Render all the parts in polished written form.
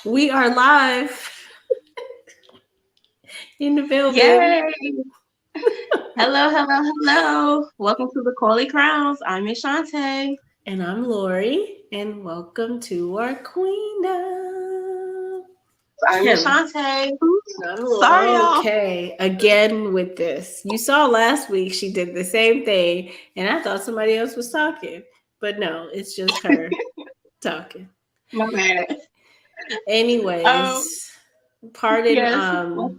We are live in the building. Yay! Hello, hello, hello. Welcome to the Coily Crowns. I'm Ashante. And I'm Lori, and welcome to our Queendom. I'm Kim. Ashante. Sorry, y'all. Okay, again with this. You saw last week she did the same thing, and I thought somebody else was talking. But no, it's just her talking. My bad. Um, Anyways, pardon yes, well,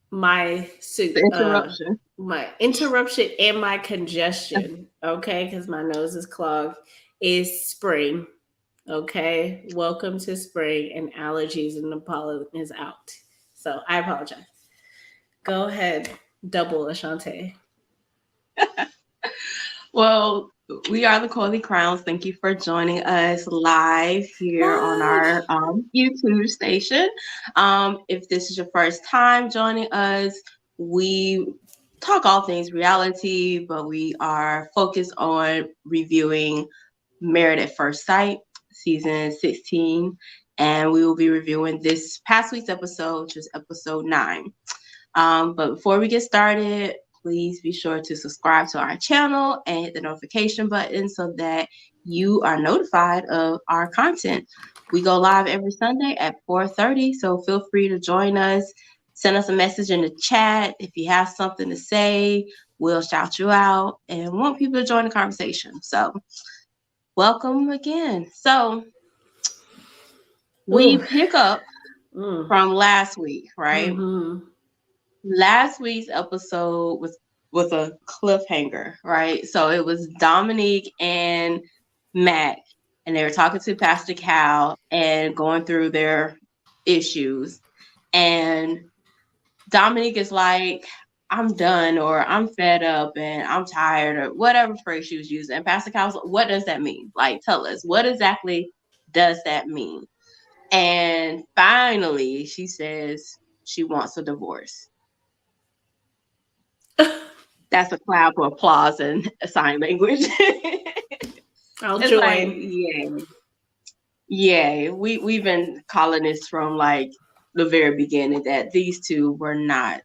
my the interruption. my interruption and my congestion, okay, because my nose is clogged, is spring. Okay, welcome to spring, and allergies and the pollen is out, so I apologize. Go ahead, double Ashante. Well, we are the Coily Crowns. Thank you for joining us live here on Live. our YouTube station. If this is your first time joining us, we talk all things reality, but we are focused on reviewing Married at First Sight, season 16. And we will be reviewing this past week's episode, which is episode 9. But before we get started, please be sure to subscribe to our channel and hit the notification button so that you are notified of our content. We go live every Sunday at 4:30, so feel free to join us. Send us a message in the chat. If you have something to say, we'll shout you out and want people to join the conversation. So welcome again. So we Ooh. pick up Mm. from last week, right? Mm-hmm. Last week's episode was a cliffhanger, right? So it was Dominique and Mac, and they were talking to Pastor Cal and going through their issues. And Dominique is like, I'm done, or I'm fed up, and I'm tired, or whatever phrase she was using. And Pastor Cal's like, what does that mean? Like, tell us, what exactly does that mean? And finally, she says she wants a divorce. That's a clap or applause in sign language. I'll It's like, join. yeah. We've been calling this from like the very beginning that these two were not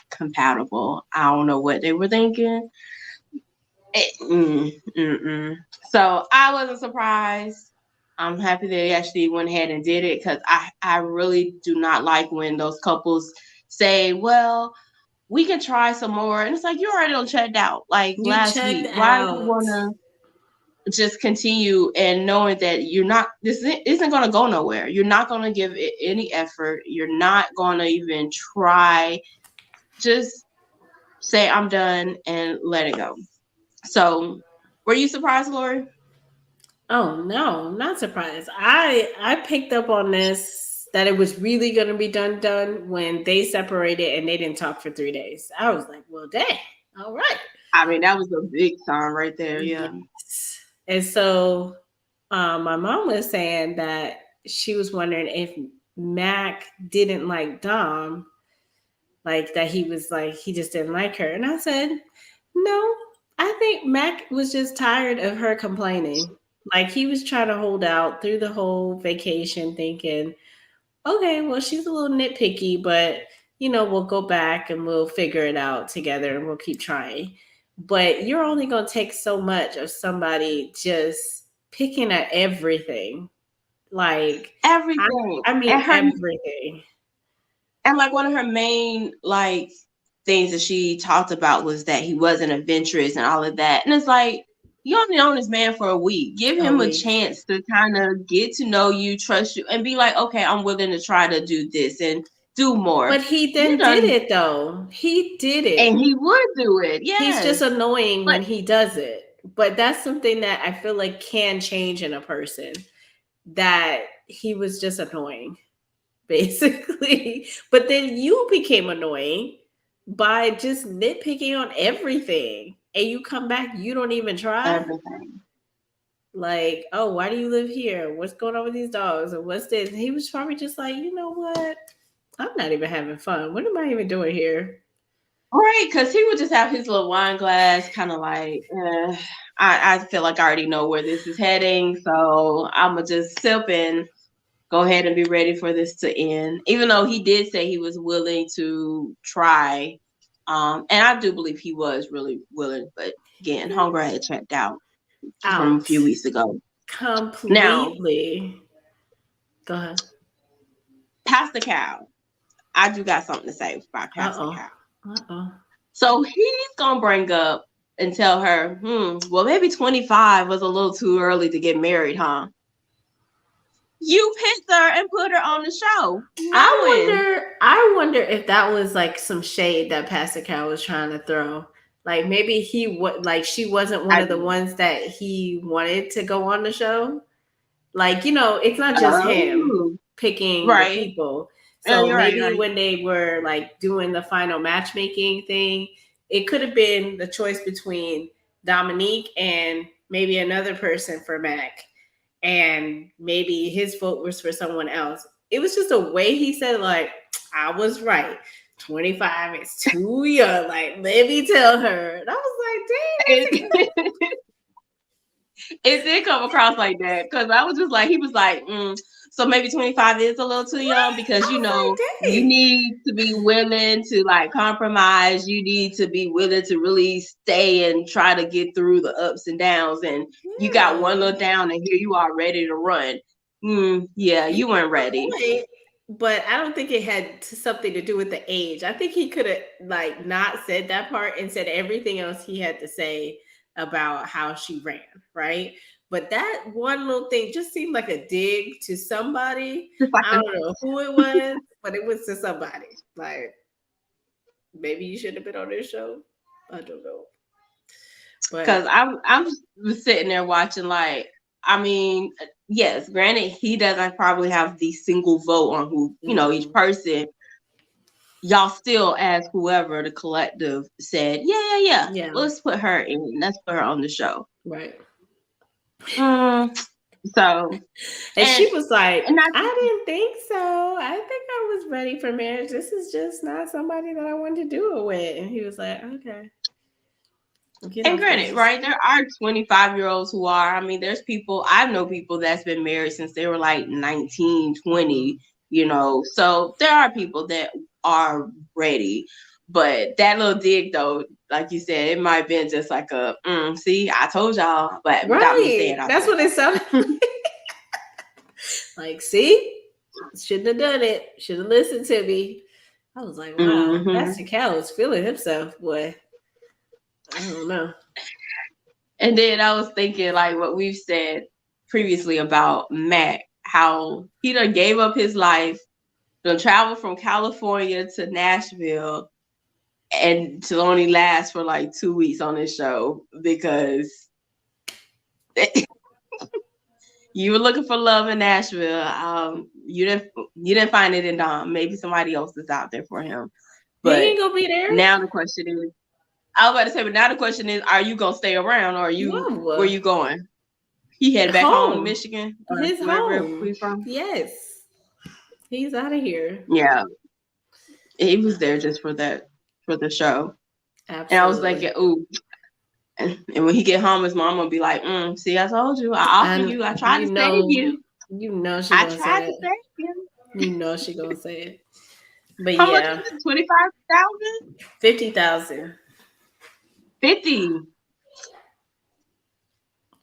compatible. I don't know what they were thinking. So I wasn't surprised. I'm happy they actually went ahead and did it because I really do not like when those couples say, well, we can try some more. And it's like, you already done checked out like You last checked week. Why do you out. want to just continue and knowing that you're not, this isn't going to go nowhere. You're not going to give it any effort. You're not going to even try. Just say, I'm done and let it go. So were you surprised, Lori? Oh no, not surprised. I picked up on this that it was really going to be done when they separated and they didn't talk for 3 days. I was like, well, dang, all right. I mean, that was a big sign right there. Yeah. Yes. And so my mom was saying that she was wondering if Mac didn't like Dom, like that he was like he just didn't like her. And I said, no, I think Mac was just tired of her complaining. Like he was trying to hold out through the whole vacation, thinking, okay, well, she's a little nitpicky, but we'll go back and we'll figure it out together and we'll keep trying. But you're only going to take so much of somebody just picking at everything. Like, Everything. I mean, everything. And like one of her main like things that she talked about was that he wasn't adventurous and all of that. And it's like, you only known this man for a week. Give A him a week. chance to kind of get to know you, trust you, and be like, okay, I'm willing to try to do this and do more. But he You then did done, it, though. He did and it. he would do it, He's just yes. annoying But when he does it. But that's something that I feel like can change in a person. That he was just annoying, basically. But then you became annoying by just nitpicking on everything. And you come back, you don't even try. everything. Like, oh, why do you live here? What's going on with these dogs? And what's this? And he was probably just like, you know what? I'm not even having fun. What am I even doing here? Right, because he would just have his little wine glass, kind of like, I feel like I already know where this is heading, so I'm gonna just sip and go ahead and be ready for this to end. Even though he did say he was willing to try. And I do believe he was really willing, but again, Hunger had checked out from a Out few weeks ago. Now, completely. Go ahead. Pastor Cal, I do got something to say about Uh Pastor oh. Cal. Uh oh. So he's gonna bring up and tell her, well, maybe 25 was a little too early to get married, huh? You picked her and put her on the show, knowing. I wonder if that was like some shade that Pastor Cal was trying to throw. Like maybe like she wasn't one I of the do. ones that he wanted to go on the show. Like, it's not just him Oh, picking the right. people. Oh, So you're right. You're maybe right. when they were like doing the final matchmaking thing, it could have been the choice between Dominique and maybe another person for Mac. And maybe his vote was for someone else. It was just a way he said, like, I was right. 25 is too young. Like, let me tell her. And I was like, dang, that's It, it did come across like that because I was just like, he was like, so maybe 25 is a little too young right. because, I was like, you dang. need to be willing to like compromise. You need to be willing to really stay and try to get through the ups and downs. And you got one Yeah. little down and here you are ready to run. Yeah, He you weren't had a ready. point, but I don't think it had something to do with the age. I think he could have like not said that part and said everything else he had to say about how she ran, right? But that one little thing just seemed like a dig to somebody. Just like I don't know who it was, but it was to somebody. Like maybe you should have been on this show. I don't know. because But I'm just sitting there watching like, I mean, yes, granted he doesn't probably have the single vote on who, each mm, person. Y'all still as whoever the collective said, yeah, yeah, let's put her in, let's put her on the show. right. Mm, so And and she was like, and not I didn't think so. I think I was ready for marriage. This is just not somebody that I wanted to do it with. And he was like, okay, get and off granted, this. right, there are 25-year-olds who are, I mean, there's people, I know people that's been married since they were like 19, Mm-hmm. 20, so there are people that are ready. But that little dig though, like you said, it might have been just like a see, I told y'all, but without me saying Right. I That's told what it sounded like. Like, see? Shouldn't have done it. Should have listened to me. I was like, y'all. wow, Pastor Cal was feeling himself, boy. I don't know. And then I was thinking, like what we've said previously about Mac, how he done gave up his life, done traveled from California to Nashville, and to only last for like 2 weeks on this show because you were looking for love in Nashville. You didn't find it in Dom. Maybe somebody else is out there for him. He But ain't gonna be there. now the question is, I was about to say, but now the question is, are you gonna stay around, or are you where No. you going? He headed back home to Home. Michigan or His wherever home. we from. Yes. He's out of here. Yeah, he was there just for the show. And I was Absolutely. thinking, ooh. And when he get home, his mom will be like, see, I told you, I offered And you, I tried to save you. you know she I gonna tried say to it. save you. You know she gonna say it. But How much yeah, was it? 25,000? 50,000. 50. Mm,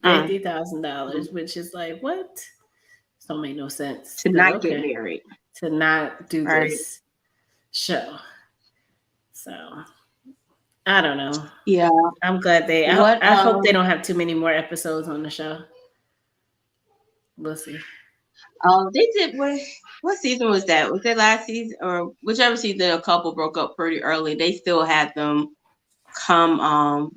$50,000, which is like what? This don't make no sense. to But not get okay. married. To not do Right. this show. So I don't know. Yeah. I'm glad What I hope they don't have too many more episodes on the show. We'll see. they did what season was that? Was it last season or whichever season a couple broke up pretty early? They still had them come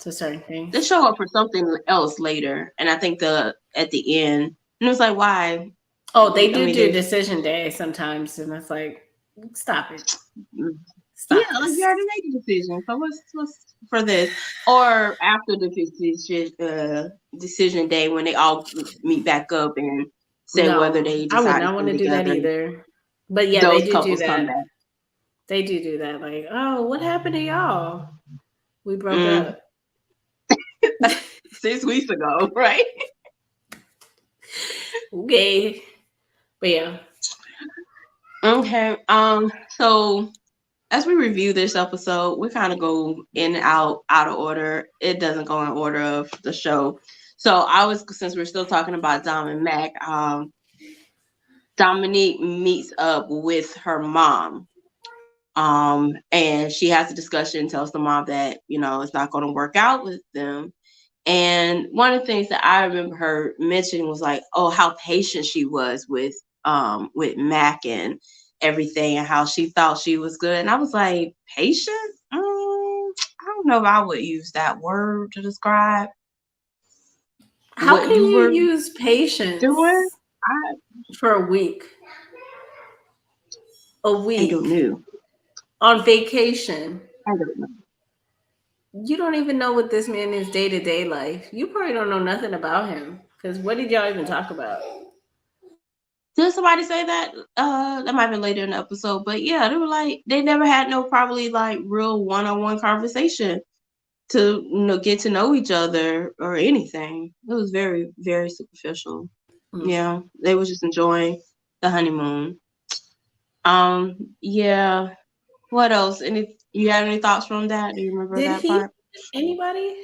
To certain they things. show up for something else later. And I think the at the end, and it was like, why? Oh, they I do mean, do there's decision day sometimes, and it's like, stop it. yeah, Stop like you this. already made a decision. So what's for this? Or after the decision day when they all meet back up and say whether No, they I would decide to not want stay to do that together. either. But yeah, they Those do couples come that. back. They do that. Like, oh, what happened to y'all? We broke Mm, up. 6 weeks ago, right? Okay. But yeah. Okay. So as we review this episode, we kind of go in and out of order. It doesn't go in order of the show. So since we're still talking about Dom and Mac, Dominique meets up with her mom. And she has a discussion, tells the mom that, it's not going to work out with them. And one of the things that I remember her mentioning was like, oh, how patient she was with Mac and everything, and how she thought she was good. And I was like, patient? I don't know if I would use that word to describe How what can you you were use doing. patience I for a week? A I don't week know. on vacation. I don't know. You don't even know what this man is day to day life. You probably don't know nothing about him. Because what did y'all even talk about? Did somebody say that? That might have been later in the episode, but yeah, they were like they never had no probably like real one-on-one conversation to get to know each other or anything. It was very, very superficial. Mm. Yeah, they was just enjoying the honeymoon. Yeah. What else? You have any thoughts from that? Do you remember Did that he? part? Anybody?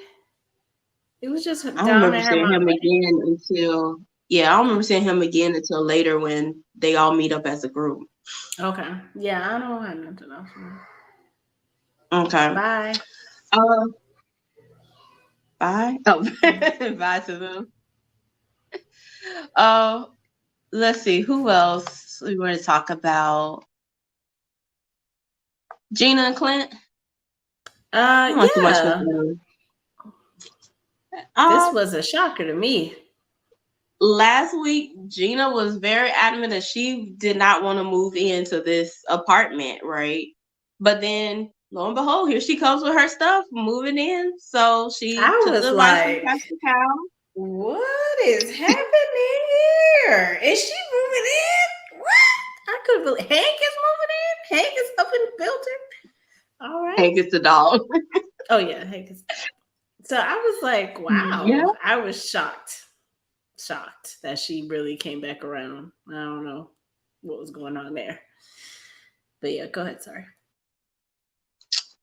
It was just I don't Dom remember and her seeing mom, him right? again until I don't remember seeing him again until later when they all meet up as a group. Okay. Yeah, I don't have nothing else. Okay. Bye. Uh, bye. Oh, Mm. bye to them. Uh, let's see who else we want to talk about. Gina and Clint. I don't want too much with Yeah. them. This Uh, was a shocker to me. Last week Gina was very adamant that she did not want to move into this apartment, right? But then lo and behold, here she comes with her stuff moving in. So she I took was the advice from like, Pastor Cal. what is happening here? Is she moving in? What? I couldn't believe Hank is moving in. Hank is up in the building. All right. Hank is the dog. Oh yeah, Hank is. So I was like, Yeah. wow. I was shocked that she really came back around. I don't know what was going on there. But yeah, go ahead. Sorry.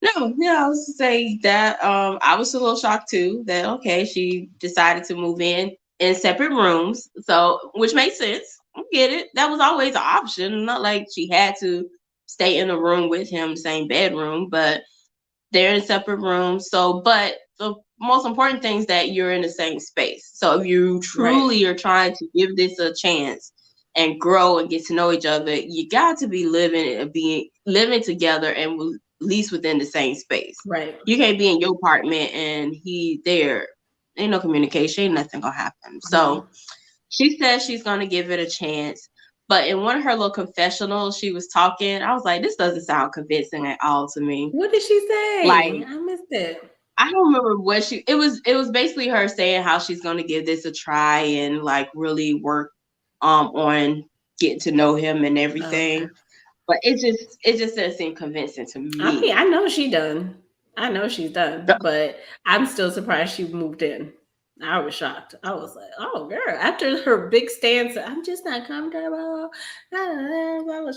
No, yeah, I was to say that I was a little shocked too that okay, she decided to move in separate rooms. So which makes sense. I get it. That was always an option. Not like she had to stay in a room with him, same bedroom, but they're in separate rooms. So but the most important thing is that you're in the same space. So if you Right. truly are trying to give this a chance and grow and get to know each other, you got to be living together and at least within the same space. Right. You can't be in your apartment and he there. Ain't no communication, ain't nothing gonna happen. So No. she says she's gonna give it a chance. But in one of her little confessionals, she was talking. I was like, this doesn't sound convincing at all to me. What did she say? Like I missed it. I don't remember what it was basically her saying how she's gonna give this a try and like really work on getting to know him and Oh, okay. everything. But it just doesn't seem convincing to I mean, me. I know she done. I know she's done, but I'm still surprised she moved in. I was shocked. I was like, "Oh, girl!" After her big stance, I'm just not comfortable.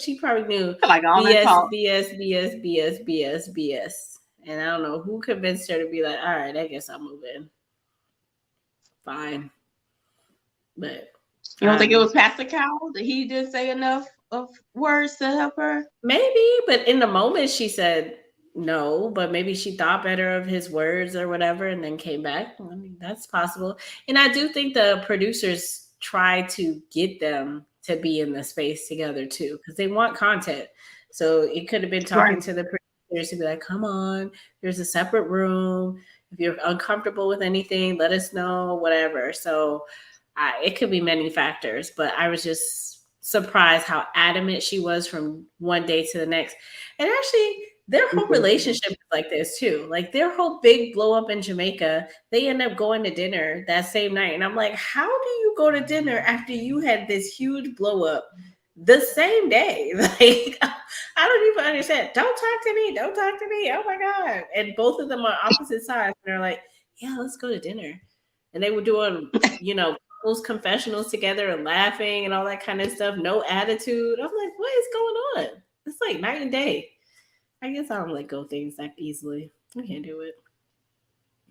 She probably knew Like all that BS, talk. BS, BS, BS, BS, BS, and I don't know who convinced her to be like, "All right, I guess I'll move in." Fine, but You don't think it um, was Pastor Cal that he didn't say enough of words to help her? maybe, but in the moment she said no, but maybe she thought better of his words or whatever and then came back. I mean, that's possible. And I do think the producers try to get them to be in the space together too, because they want content. So it could have been talking Right. to the producers to be like, come on, there's a separate room. If you're uncomfortable with anything, let us know, whatever. So it could be many factors, but I was just surprised how adamant she was from one day to the next. And actually, their whole Mhm. relationship is like this too. Like their whole big blow up in Jamaica, they end up going to dinner that same night. And I'm like, how do you go to dinner after you had this huge blow up the same day? Like, I don't even understand. Don't talk to me. Don't talk to me. Oh my God. And both of them are opposite sides. And they're like, yeah, let's go to dinner. And they were doing, those confessionals together and laughing and all that kind of stuff. No attitude. I'm like, what is going on? It's like night and day. I guess I don't let go things that easily. I can't do it.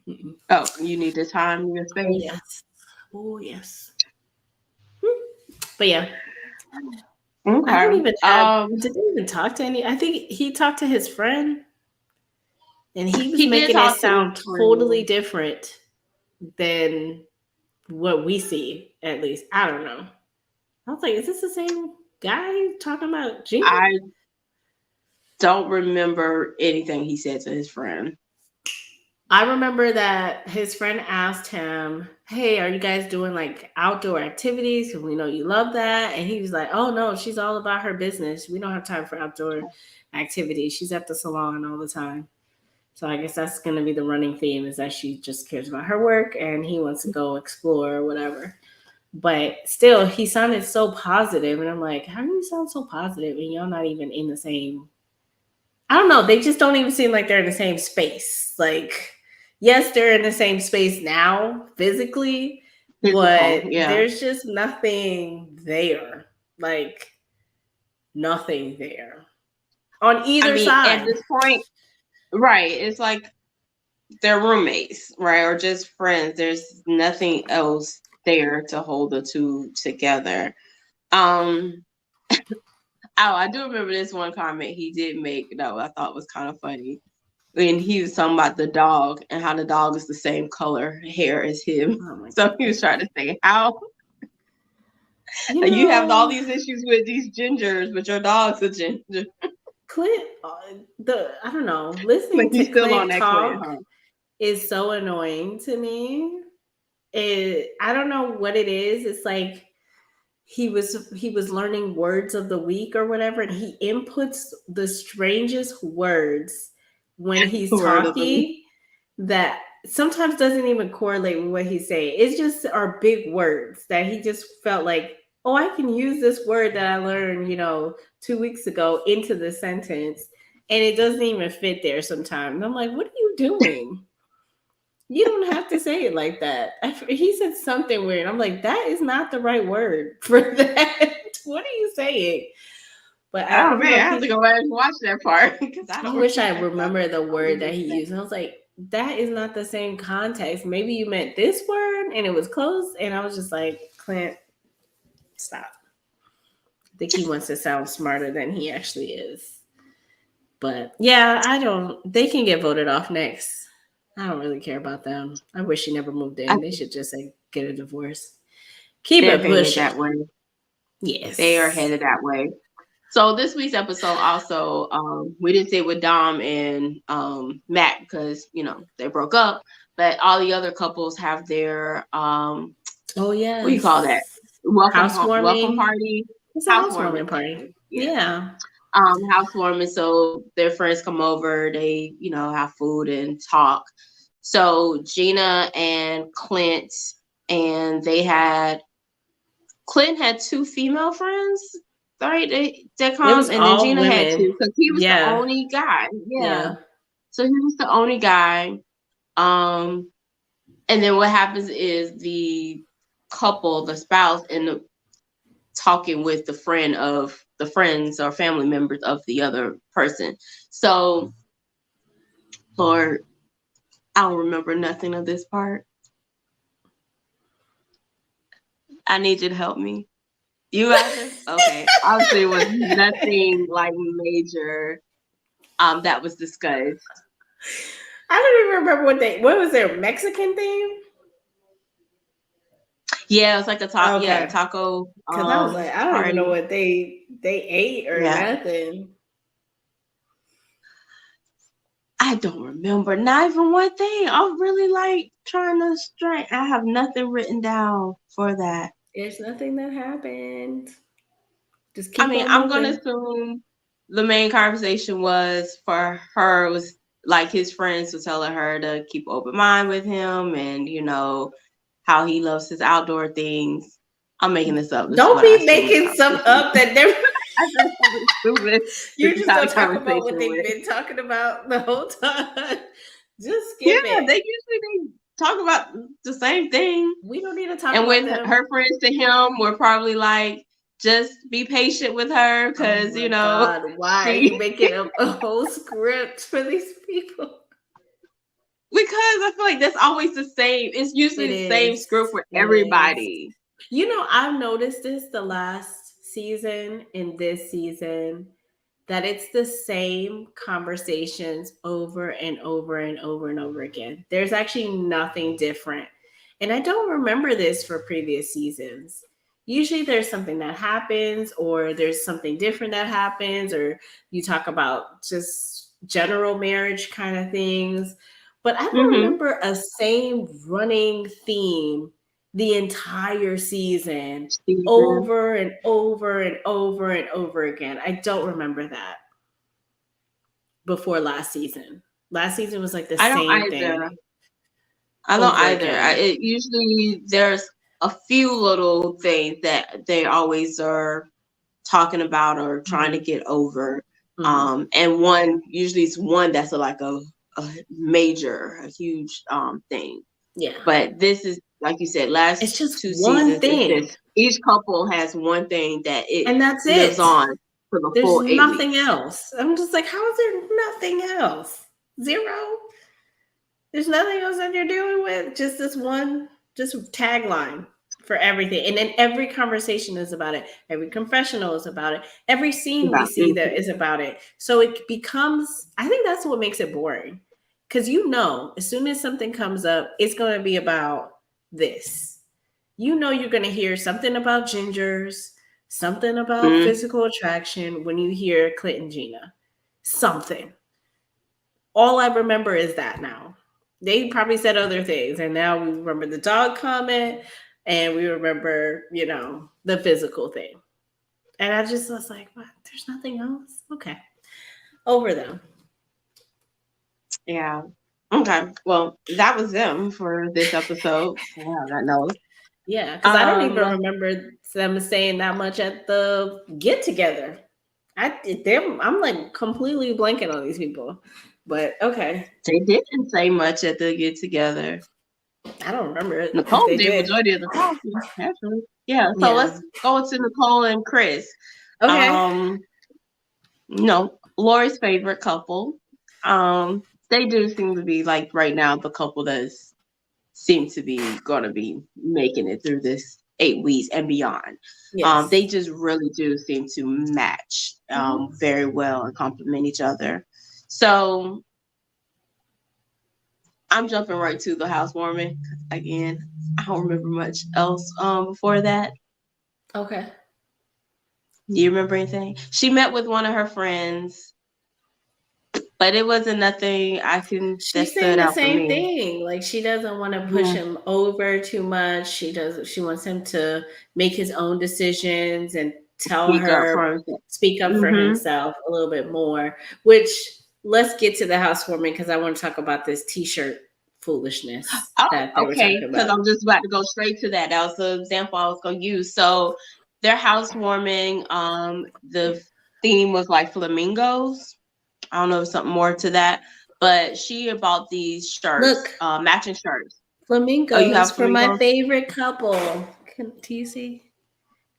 Mm-mm. Oh, you need the time and your Oh space. yes. Oh yes. But yeah, I Okay. don't even have. Did they even talk to any? I think he talked to his friend, and he was He did making it talk to his sound totally friend. different than what we see. At least I don't know. I was like, is this the same guy talking about Gina? I don't remember anything he said to his friend. I remember that his friend asked him, "Hey, are you guys doing like outdoor activities? Because we know you love that." And he was like, "Oh no, she's all about her business. We don't have time for outdoor activities. She's at the salon all the time." So I guess that's going to be the running theme is that she just cares about her work and he wants to go explore or whatever. But still, he sounded so positive, and I'm like, how do you sound so positive and y'all not even in the same? I don't know. They just don't even seem like they're in the same space. Like, yes, they're in the same space now physically, Physical, but yeah. there's just nothing there. Like, nothing there on I either mean, at side. this point, right? It's like they're roommates, right, or just friends. There's nothing else there to hold the two together. Um, oh, I do remember this one comment he did make that I thought was kind of funny when he was talking about the dog and how the dog is the same color hair as him. Oh my So he god. was trying to say how You you have all know, these issues with these gingers, but your dog's a ginger. Clint, I don't know, Like listening you to still on Clint that Clint, talk huh? is so annoying to me. I don't know what it is. It's like he was learning words of the week or whatever, and he inputs the strangest words when he's Word of the week. talking that sometimes doesn't even correlate with what he's saying. It's just are big words that he just felt like, oh, I can use this word that I learned, 2 weeks ago into the sentence, and it doesn't even fit there sometimes. And I'm like, what are you doing? You don't have to say it like that. He said something weird. I'm like, that is not the right word for that. What are you saying? But I Oh don't know man, I if have to he. go back and watch that part because I I don't wish I remember. I remember the don't word that remember he that. used. I was like, that is not the same context. Maybe you meant this word and it was close. And I was just like, Clint, stop. I think he wants to sound smarter than he actually is. But yeah, I don't. They can get voted off next. I don't really care about them. I wish he never moved I in. They think should just say get a divorce. Keep they're it headed pushing. that way. They are Yes. headed that way. So this week's episode also, we didn't say with Dom and Matt because they broke up, but all the other couples have their Oh what do you call that? yes. Welcome Housewarming. party, It's a housewarming. housewarming Thank party. you. Yeah. Yeah. Housewarming. So their friends come over. They have food and talk. So Gina and Clint, and Clint had two female friends, right? They It come, was and then all Gina had women. two because he was the Yeah. only guy. Yeah, Yeah. so he was the only guy. Um, and then what happens is the couple, the spouse, end up talking with the friends or family members of the other person. So, Lord, I don't remember nothing of this part. I need you to help me. You either? Okay. Obviously, it was nothing like major that was discussed. I don't even remember what was their Mexican theme? Yeah, it was like Okay. taco Cause I was like, I don't even know party. what they ate or Yeah. nothing. I don't remember not even one thing. I'm really like trying to strike. I have nothing written down for that. There's nothing that happened. Just I keep mean, on I'm gonna moving. assume the main conversation was for her was like his friends were telling her to keep open mind with him and how he loves his outdoor things. I'm making this up. This is Don't what I be assume the making stuff conversation up was. that they're I just assume it. This you're is just how the gonna talk about conversation what they've went. been talking about the whole time. Just Yeah, skip it. they usually talk about the same thing. We don't need to talk And about when them. her friends to him were probably like, just be patient with her Oh because, my God. Why are you she, making a whole script for these people? because I feel like that's always the same. It's It usually the same is. script for It is. everybody. You know, I've noticed this the last season and this season that it's the same conversations over and over and over and over again. There's actually nothing different. And I don't remember this for previous seasons. Usually there's something that happens, or there's something different that happens, or you talk about just general marriage kind of things. But I don't Mm-hmm. remember a same running theme the entire season Season. over and over and over and over again. I don't remember that before last season. Last season was like the I don't same either. thing I don't over either. again. It usually there's a few little things that they always are talking about or trying to Hmm. get over. Hmm. And one usually it's one that's a major, a huge thing. Yeah. But this is like you said, last It's just two one seasons. It's thing, just each couple has one thing that it and that's lives it. on for the There's full eight nothing weeks. else. I'm just like, how is there nothing else? Zero? There's nothing else that you're dealing with. Just this one, just tagline for everything. And then every conversation is about it. Every confessional is about it. Every scene we About see that is about it. So it becomes, I think that's what makes it boring. Because you know, as soon as something comes up, it's going to be about this. You know, you're going to hear something about gingers, something about mm, physical attraction when you hear Clint and Gina. Something. All I remember is that now. They probably said other things, and now we remember the dog comment, and we remember, the physical thing. And I just was like, what? There's nothing else? Okay. Over them. yeah. Okay. Well, that was them for this episode. Wow, that knows. Yeah, because I don't even Um, remember them saying that much at the get together. I'm like completely blanking on these people, but okay, they didn't say much at the get together. I don't remember it if Nicole they did did. majority of the talking, actually. Yeah, so Yeah. let's go to Nicole and Chris. Okay. Um, Lori's favorite couple. Um, they do seem to be like right now the couple that's seem to be gonna be making it through this 8 weeks and beyond. Yes. They just really do seem to match Hmm. very well and complement each other. So I'm jumping right to the housewarming again. I don't remember much else before that. Okay. Do you remember anything? She met with one of her friends, but it wasn't nothing I can that She's saying stood the out for same me. thing. Like she doesn't want to push Yeah. him over too much. She wants him to make his own decisions and tell Speak up her for himself. speak up for Mm-hmm. himself a little bit more. Which let's get to the housewarming because I want to talk about this t-shirt foolishness Oh, that they were okay. talking Because about. I'm just about to go straight to that. That was the example I was going to use. So their housewarming, the theme was like flamingos. I don't know if something more to that, but she bought these shirts, Look, matching shirts. Oh, you flamingos have for my flamingos? favorite couple. Do you see?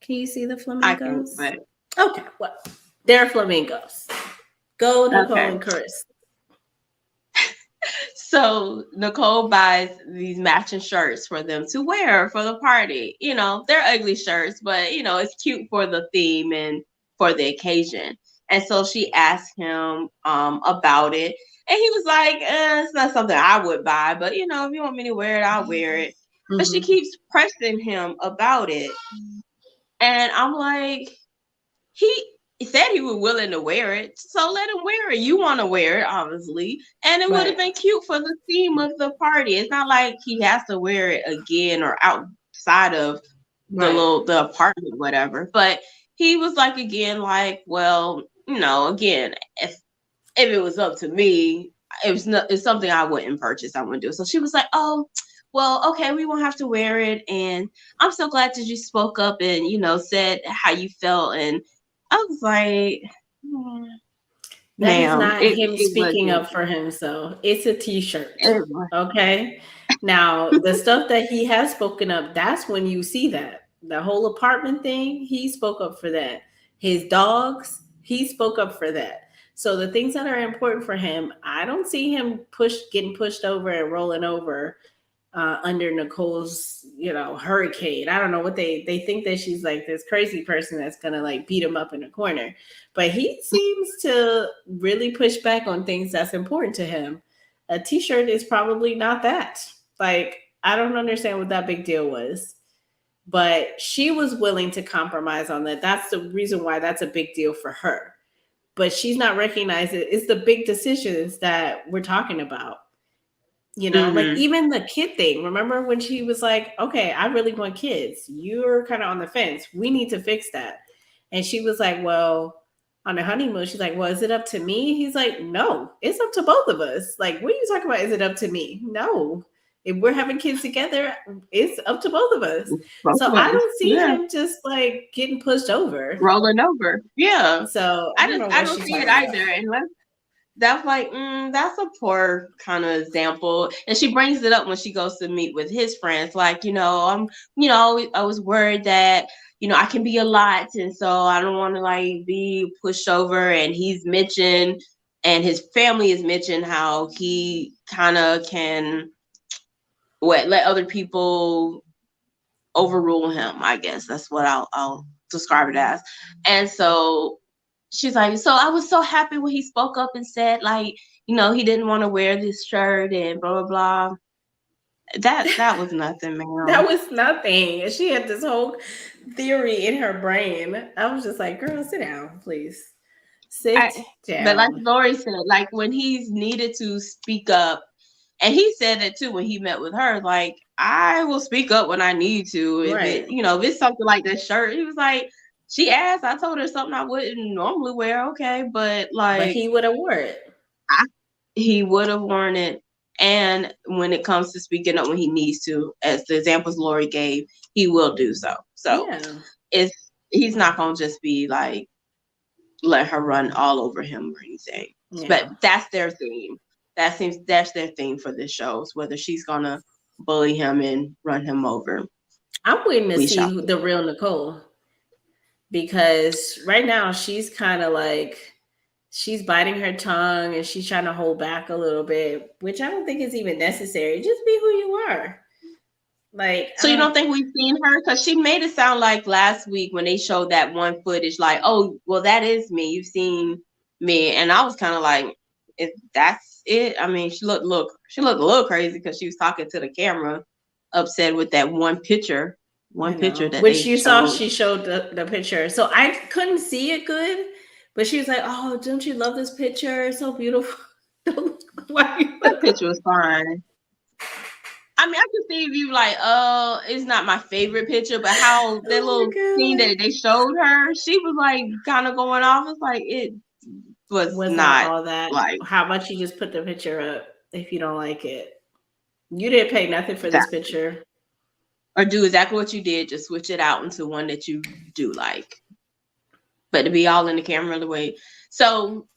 Can you see the I can, flamingos? but Okay, well, they're flamingos. Go, Nicole okay. and Chris. So Nicole buys these matching shirts for them to wear for the party. They're ugly shirts, but it's cute for the theme and for the occasion. And so she asked him about it. And he was like, it's not something I would buy, but if you want me to wear it, I'll wear it. But she Hmm. keeps pressing him about it. And I'm like, he said he was willing to wear it, so let him wear it. You want to wear it, obviously, and it would have Right, been cute for the theme of the party. It's not like he has to wear it again or outside of right. the apartment, whatever. But he was like again, like, well, again, if it was up to me, it's something I wouldn't purchase. I wouldn't do. So she was like, oh. Well, okay, we won't have to wear it. And I'm so glad that you spoke up and, said how you felt. And I was like, hmm. That is ma'am. not him It speaking wasn't. up for himself. It's a t-shirt. It was. Okay. Now, the stuff that he has spoken up, that's when you see that. The whole apartment thing, he spoke up for that. His dogs, he spoke up for that. So the things that are important for him, I don't see him getting pushed over and rolling over under Nicole's, hurricane. I don't know what they think that she's like this crazy person that's gonna like beat him up in a corner. But he seems to really push back on things that's important to him. A t-shirt is probably not that. Like, I don't understand what that big deal was. But she was willing to compromise on that. That's the reason why that's a big deal for her. But she's not recognizing it's the big decisions that we're talking about. Like Mm-hmm. even the kid thing. Remember when she was like, okay, I really want kids. You're kind of on the fence. We need to fix that. And she was like, well, on the honeymoon, she's like, well, is it up to me? He's like, no, it's up to both of us. Like, what are you talking about? Is it up to me? No. If we're having kids together, it's up to both of us. Both So of I us. don't see Yeah. him just like getting pushed over. Rolling over. Yeah. So I don't know I what don't she's see it talking about. either. And that's like, that's a poor kind of example. And she brings it up when she goes to meet with his friends. Like, I was worried that, I can be a lot. And so I don't want to like be pushed over. And he's mentioned, and his family has mentioned how he kind of can let other people overrule him. I guess that's what I'll describe it as. And so she's like, so I was so happy when he spoke up and said like, he didn't want to wear this shirt and blah blah blah. That was nothing, That ma'am. was nothing. And she had this whole theory in her brain. I was just like, girl, sit down, please. Sit I, but like down. Lori said, like when he's needed to speak up, and he said that too when he met with her, like I will speak up when I need to. If Right. if it's something like that shirt, he was like, she asked, I told her something I wouldn't normally wear, okay, but But like he would have wore it. I, he would have worn it. And when it comes to speaking up when he needs to, as the examples Lori gave, he will do so. So Yeah. it's he's not gonna just be like let her run all over him or anything. But Yeah. that's their theme. That's their theme for this show. Is whether she's gonna bully him and run him over. I'm waiting to We see shall see. the real Nicole because right now she's kind of like she's biting her tongue and she's trying to hold back a little bit, which I don't think is even necessary. Just be who you are. Like, I So you don't. don't think we've seen her? Because she made it sound like last week when they showed that one footage, like, oh, well, that is me. You've seen me, and I was kind of like, if that's it. I mean, she looked a little crazy because she was talking to the camera, upset with that I one picture know. that Which they you saw, showed. she showed the picture. So I couldn't see it good, but she was like, oh, don't you love this picture? It's so beautiful. Why you That picture was fine. I mean, I can see if you like, it's not my favorite picture, but how that Oh little scene my that they showed her, she was like kind of going off. It's like it God. was Wasn't not all that. like How about you just put the picture up if you don't like it? You didn't pay nothing for this that, picture. or do exactly what you did, just switch it out into one that you do like. But to be all in the camera the way, so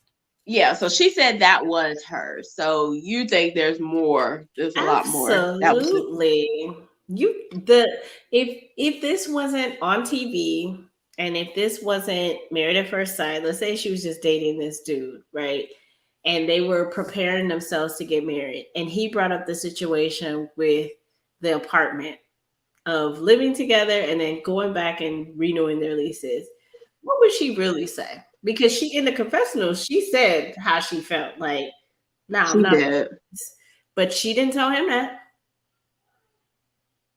yeah, so she said that was her. So you think there's more? There's a lot more. That was just Absolutely. You the if this wasn't on TV and if this wasn't Married at First Sight, let's say she was just dating this dude, right? And they were preparing themselves to get married, and he brought up the situation with the apartment of living together and then going back and renewing their leases. What would she really say? Because she in the confessional, she said how she felt. Like, no, I'm she not. did. But she didn't tell him that.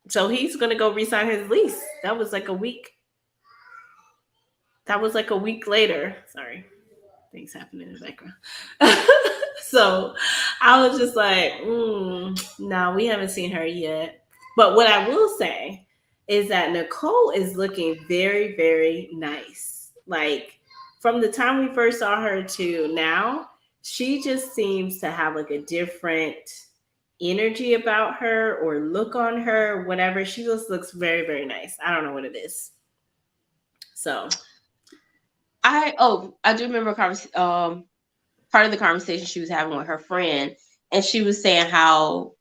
So he's gonna go resign his lease. That was like a week. That was like a week later. Sorry, things happening in the background. So I was just like, no, we haven't seen her yet. But what I will say is that Nicole is looking very, very nice. Like from the time we first saw her to now, she just seems to have like a different energy about her or look on her, whatever. She just looks very, very nice. I don't know what it is. So I do remember a conversation. part of the conversation she was having with her friend, and she was saying how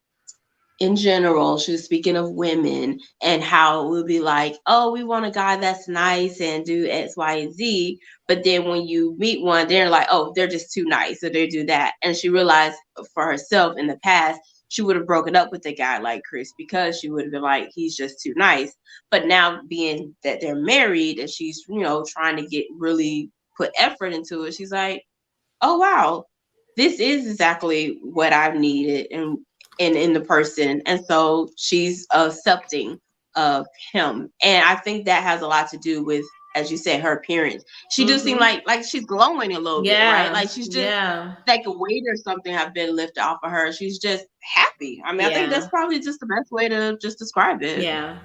in general, she was speaking of women and how it would be like, oh, we want a guy that's nice and do X, Y, and Z. But then when you meet one, they're like, oh, they're just too nice, so they do that. And she realized for herself in the past, she would have broken up with a guy like Chris because she would have been like, he's just too nice. But now being that they're married and she's, trying to get really put effort into it, she's like, oh wow, this is exactly what I've needed and in the person. And so she's accepting of him. And I think that has a lot to do with, as you said, her appearance. She do seem Mm-hmm. like she's glowing a little bit, right? Yeah. Like she's just Yeah. like a weight or something have been lifted off of her. She's just happy. I mean, I think that's Yeah. probably just the best way to just describe it. Yeah.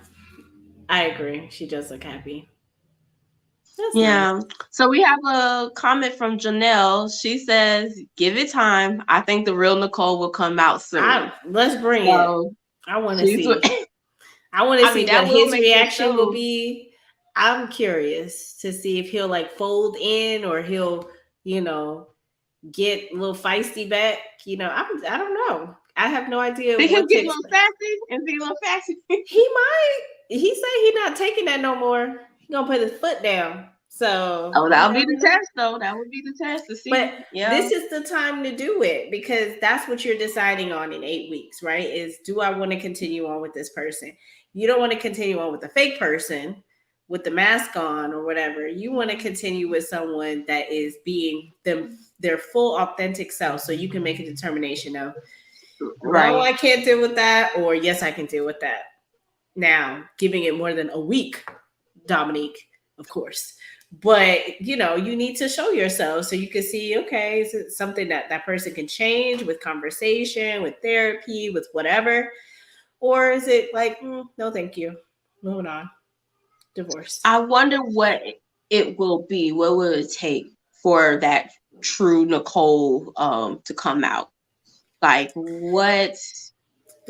I agree. She does look happy. That's nice. Yeah. So we have a comment from Janelle. She says, give it time. I think the real Nicole will come out soon. Let's bring it. So I want to she's, see. I want to I mean, see what that will his make the reaction will show. be. I'm curious to see if he'll like fold in or he'll, you know, get a little feisty back. I don't know. I have no idea Think he'll what to get a little expect. sassy and be a little sassy. He might. He say he not taking that no more. He gonna put his foot down. So Oh, you that'll be never the know. test, though. That would be the test to But see. Yeah. this is the time to do it because that's what you're deciding on in 8 weeks, right? Is do I want to continue on with this person? You don't want to continue on with a fake person with the mask on or whatever. You want to continue with someone that is being them their full authentic self so you can make a determination of no, Right. I can't deal with that, or yes, I can deal with that. Now, giving it more than a week, Dominique, of course. But you need to show yourself so you can see, okay, is it something that person can change with conversation, with therapy, with whatever, or is it like, no, thank you, moving on, divorce? I wonder what it will be. What will it take for that true Nicole to come out? Like, what?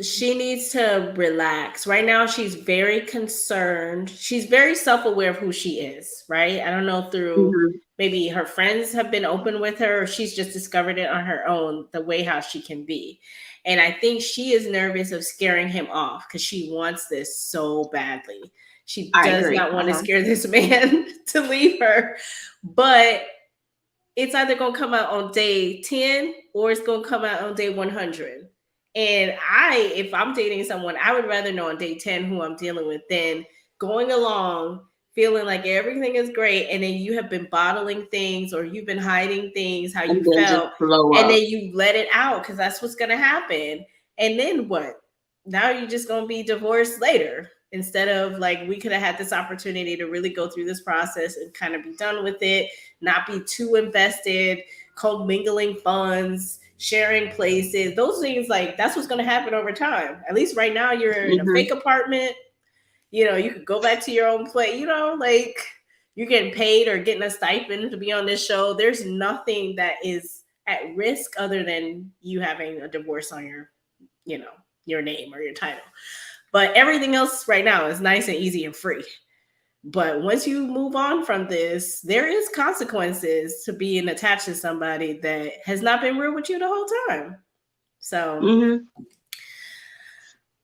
She needs to relax. Right now, she's very concerned. She's very self aware of who she is, right? I don't know through Mhm. maybe her friends have been open with her or she's just discovered it on her own, the way how she can be. And I think she is nervous of scaring him off because she wants this so badly. She I does agree. not want to Uh-huh. scare this man to leave her. But it's either going to come out on day 10 or it's going to come out on day 100. And if I'm dating someone, I would rather know on day 10 who I'm dealing with than going along feeling like everything is great and then you have been bottling things or you've been hiding things how you And then just felt blow and up. then you let it out because that's what's going to happen. And then what? Now you're just going to be divorced later instead of like we could have had this opportunity to really go through this process and kind of be done with it, not be too invested, commingling funds, sharing places, those things, like that's what's going to happen over time. At least right now you're in a Hmm. fake apartment. You could go back to your own place, like you're getting paid or getting a stipend to be on this show. There's nothing that is at risk other than you having a divorce on you know, your name or your title. But everything else right now is nice and easy and free. But once you move on from this, there is consequences to being attached to somebody that has not been real with you the whole time. So, Hmm.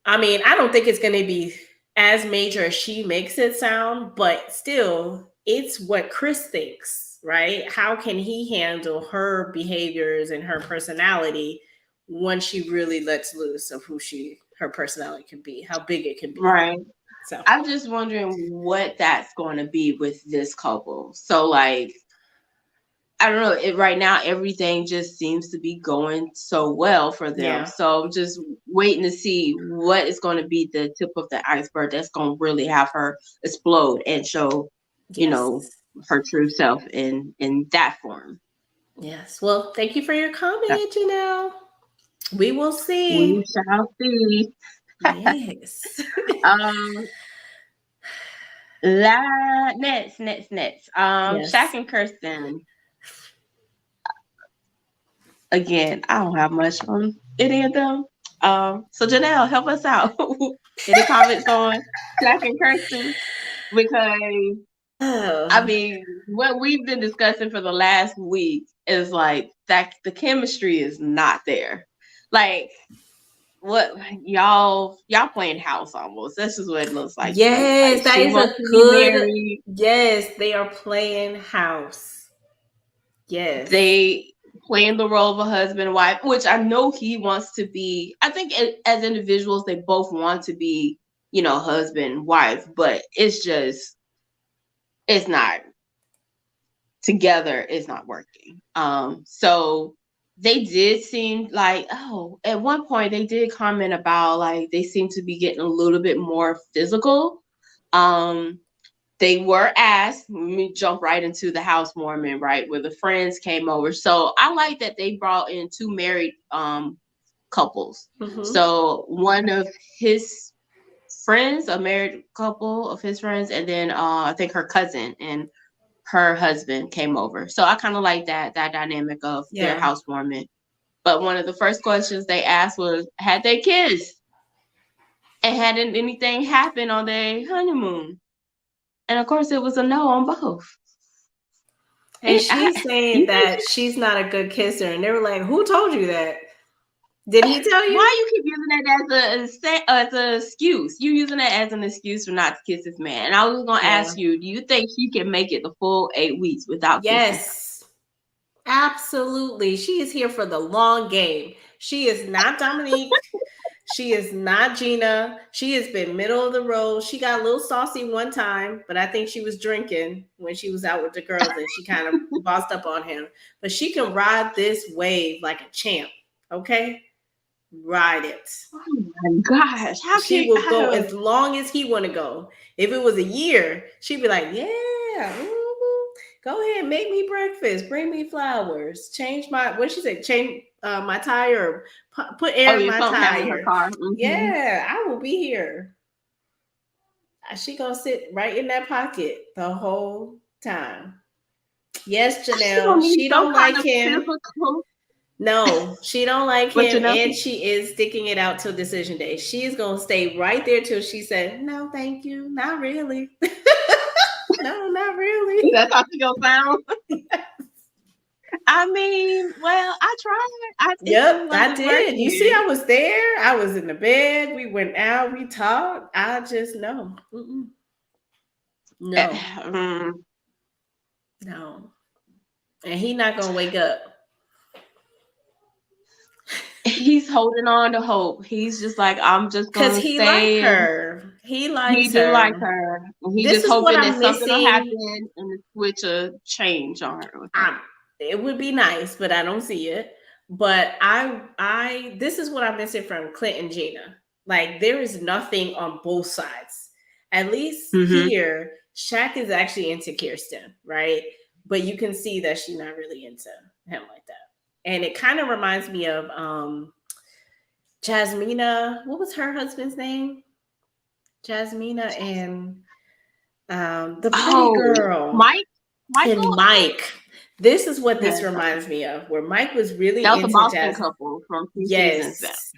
I mean, I don't think it's going to be as major as she makes it sound, but still, it's what Chris thinks, right? How can he handle her behaviors and her personality once she really lets loose of her personality can be, how big it can be. Right. So, I'm just wondering what that's going to be with this couple. So, like, I don't know. Right now, everything just seems to be going so well for them. yeah. So I'm just waiting to see what is going to be the tip of the iceberg that's going to really have her explode and show, you know, Yes. her true self in that form. Yes. Well, thank you for your That comment, Janelle. We will we see. shall see. Yes. um, next. Shaq Yes. and Kirsten. Again, I don't have much on any of them. So Janelle, help us out. Any comments on Jack and Kirsten? Because I Oh, mean, what we've been discussing for the last week is like that the chemistry is not there. Like what y'all playing house almost. This is what it looks like to me. Like yes, that she is wants a to be good. married. Yes, they are playing house. Yes. They playing the role of a husband and wife, which I know he wants to be. I think as individuals, they both want to be, husband and wife, but it's not together. It's not working. So they did seem like, at one point they did comment about like they seem to be getting a little bit more physical. Um, they were asked, let me jump right into the housewarming, right, where the friends came over. So I like that they brought in two married couples. Mm-hmm. So one of his friends, a married couple of his friends, and then I think her cousin and her husband came over. So I kind of like that dynamic of their Yeah. housewarming. But one of the first questions they asked was, had they kissed? And hadn't anything happened on their honeymoon? And of course, it was a no on both. And she's saying You think that she's not a good kisser, and they were like, "Who told you that? Did he tell you?" why you keep using that as an excuse? You using that as an excuse for not to kiss this man. And I was gonna Yeah. ask you, do you think she can make it the full 8 weeks without kissing her? Yes. Absolutely. She is here for the long game. She is not Dominique. She is not Gina. She has been middle of the road. She got a little saucy one time, but I think she was drinking when she was out with the girls and she kind of bossed up on him. But she can ride this wave like a champ. Okay? Ride it. Oh my gosh, how She can will I go don't as long as he want to go. If it was a year, she'd be like, "Yeah, go ahead, make me breakfast, bring me flowers, change my what she said, change my tire, put oh air in yeah, my something happened with her tire. car. Yeah, I will be here. She gonna sit right in that pocket the whole time. Yes, She Janelle, gonna need she some don't kind like of him. physical. No, she don't like But him, you know, and she is sticking it out till decision day. She's gonna stay right there till she said, "No, thank you, not really." No, not really. that's how she gonna sound. I mean, well, I tried. It just Yep, I wasn't did. You see, working. I was there. I was in the bed. We went out. We talked. I just no, no, Mm, no, and he not gonna wake up he's holding on to hope. He's just like, I'm just because gonna he like stay, and her. He he likes do like her. her. And he This just is what hoping that I'm something will missing. happen and the switch will change on her with her. I it would be nice, but I don't see it. But this is what I'm missing from Clint and Gina. Like there is nothing on both sides. At least Mm-hmm. here, Shaq is actually into Kirsten, right? But you can see that she's not really into him like that. And it kind of reminds me of Jasmina. What was her husband's name? Jasmina and the pretty Oh, girl. Mike, And Michael. Mike. This is what this Yes, reminds me of, where Mike was that really was a into Boston Jasmine. couple from 2 seasons back. Yes.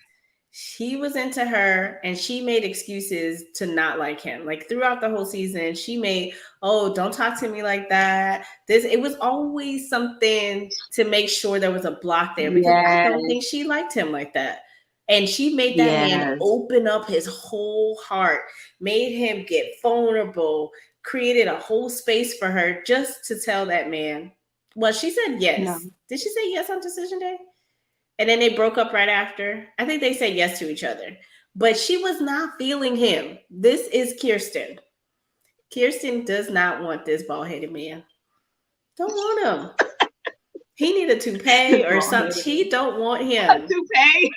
He was into her and she made excuses to not like him. Like throughout the whole season, she made, "Oh, don't talk to me like that." It was always something to make sure there was a block there because I don't Yes, think she liked him like that. And she made that man yes, open up his whole heart, made him get vulnerable, created a whole space for her just to tell that man. Well, she said no. yes. Did she say yes on decision day? And then they broke up right after. I think they said yes to each other. But she was not feeling him. This is Kirsten. Kirsten does not want this bald headed man. Don't want him. He need a toupee This or bald something. headed She don't want a him. toupee.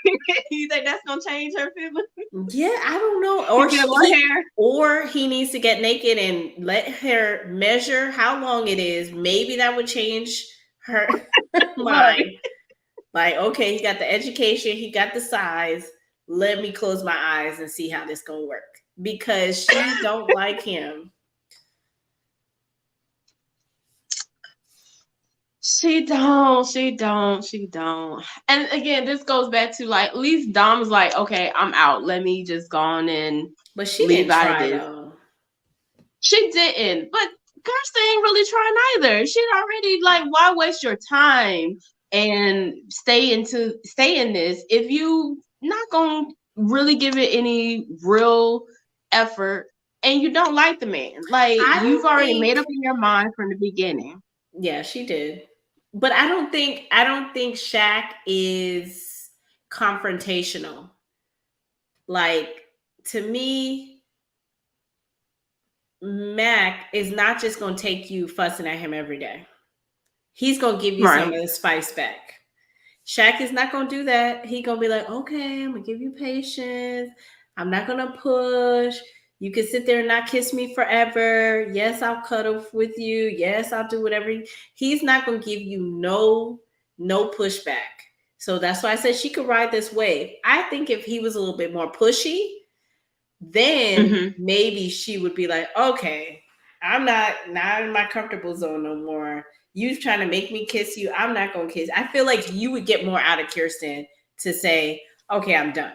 You think that's gonna change her feelings? Yeah, I don't know. You get more hair. Or he needs to get naked and let her measure how long it is. Maybe that would change her Look, mind. Like, okay, he got the education, he got the size. Let me close my eyes and see how this gonna work. Because she don't like him. she don't. And again, this goes back to like at least Dom's like, okay, I'm out. Let me just go on and But she leave didn't out of try this. though. She didn't, but Kirsten ain't really trying either. She'd already like, why waste your time and stay in this if you not gonna really give it any real effort and you don't like the man. Like I you've don't already made think. up in your mind from the beginning. Yeah, she did. But I don't think Shaq is confrontational. Like, to me, Mac is not just going to take you fussing at him every day. He's going to give you some Right. of the spice back. Shaq is not going to do that. He going to be like, okay, I'm going to give you patience. I'm not going to push. You can sit there and not kiss me forever. Yes, I'll cuddle with you. Yes, I'll do whatever. He's not going to give you no pushback. So that's why I said she could ride this wave. I think if he was a little bit more pushy, then Mm-hmm. maybe she would be like, okay, I'm not in my comfortable zone no more. You trying to make me kiss you? I'm not gonna kiss. I feel like you would get more out of Kirsten to say, okay, I'm done.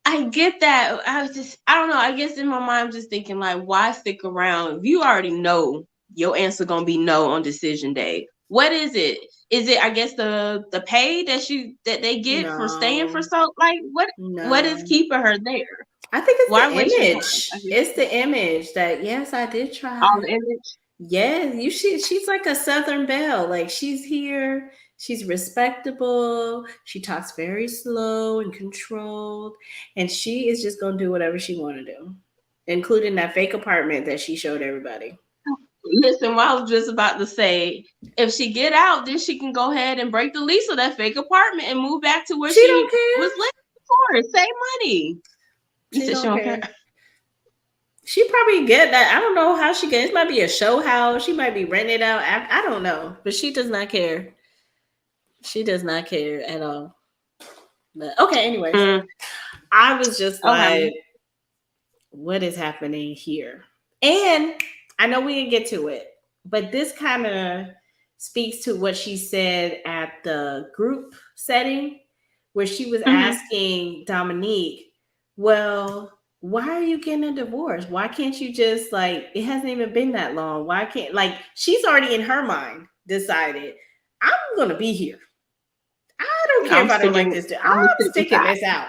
I get that. I don't know. I guess in my mind, I'm just thinking, like, why stick around? If you already know your answer gonna be no on decision day. What is it? Is it, I guess, the pay that they get for staying for No, so, like, what is no. keeping her there? I think it's Why the waste your time? I image. guess It's the image that yes, I did all try. the image. Yes, she's like a Southern belle. Like she's here, she's respectable, she talks very slow and controlled, and she is just gonna do whatever she wanna do, including that fake apartment that she showed everybody. Listen, what I was just about to say, if she get out, then she can go ahead and break the lease of that fake apartment and move back to where She don't she was care. living before. Save money. You She said she don't don't care. care. She probably get that. I don't know how she gets. It might be a show house. She might be renting it out. I don't know, but she does not care. She does not care at all. But okay, anyways, Mm, I was just okay. like, what is happening here? And I know we didn't get to it, but this kind of speaks to what she said at the group setting where she was Mm-hmm. asking Dominique, well, why are you getting a divorce? Why can't you just like, it hasn't even been that long. Why can't, like, she's already in her mind decided, I'm going to be here. I don't care I'm if I don't like sticking. this. I'm gonna I'm stick sticking beside. this out.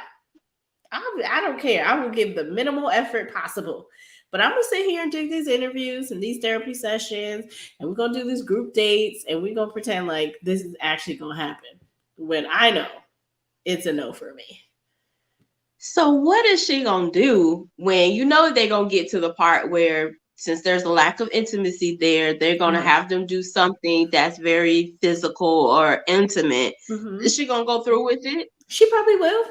I don't care. I will give the minimal effort possible. But I'm gonna sit here and do these interviews and these therapy sessions, and we're gonna do these group dates, and we're gonna pretend like this is actually gonna happen. When I know it's a no for me. So what is she gonna do when you know they're gonna get to the part where, since there's a lack of intimacy there, they're gonna Uh-huh. have them do something that's very physical or intimate? Mm-hmm. Is she gonna go through with it? She probably will.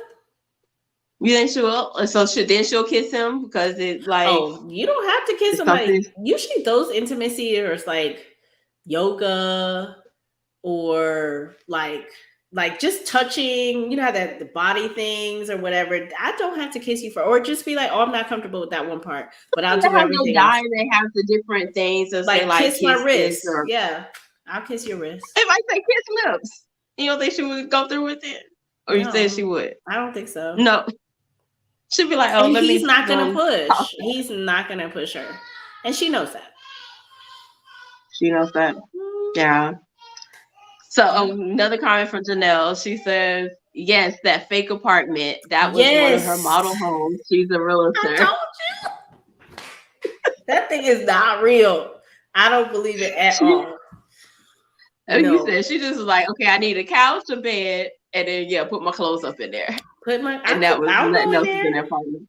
You think she will? So then she'll kiss him because it like Oh, you don't have to kiss it's somebody. something. Usually, those intimacy or it's like yoga or like just touching, you know how that the body things or whatever. I don't have to kiss you for, or just be like, oh, I'm not comfortable with that one part, but I'll They do have no everything else. dye. They have the different things that say Like like kiss my kisses wrist. or Yeah, I'll kiss your wrist. if I say kiss lips. You don't think she would go through with it, or you said she No, would? I don't think so. No, she'd be like, oh, And let he's me not gonna go talk push. to her. He's not gonna push her, and she knows that. She knows that. Mm, Yeah. So yeah. another comment from Janelle. She says, "Yes, that fake apartment. That was one of her Yes, model homes. She's a I realtor." told you that thing is not real. I don't believe it at She, all. you No, said she just was like, "Okay, I need a couch, a bed, and then yeah, put my clothes up in there." And that was I'll go nothing in else was in there. that apartment.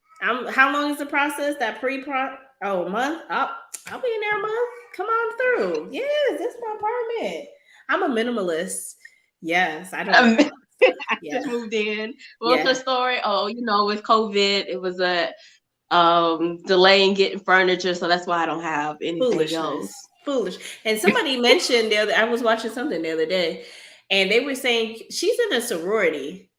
How long is the process? That pre-pro? Oh, a month. I'll be in there a month. Come on through. Yes, this is my apartment. I'm a minimalist. Yes, I don't like Um, a lot of stuff. I Yeah, just moved in. What's her yeah. story? Oh, with COVID, it was a delay in getting furniture, so that's why I don't have anything else. Foolishness. Foolish. And somebody mentioned the other. I was watching something the other day, and they were saying she's in a sorority.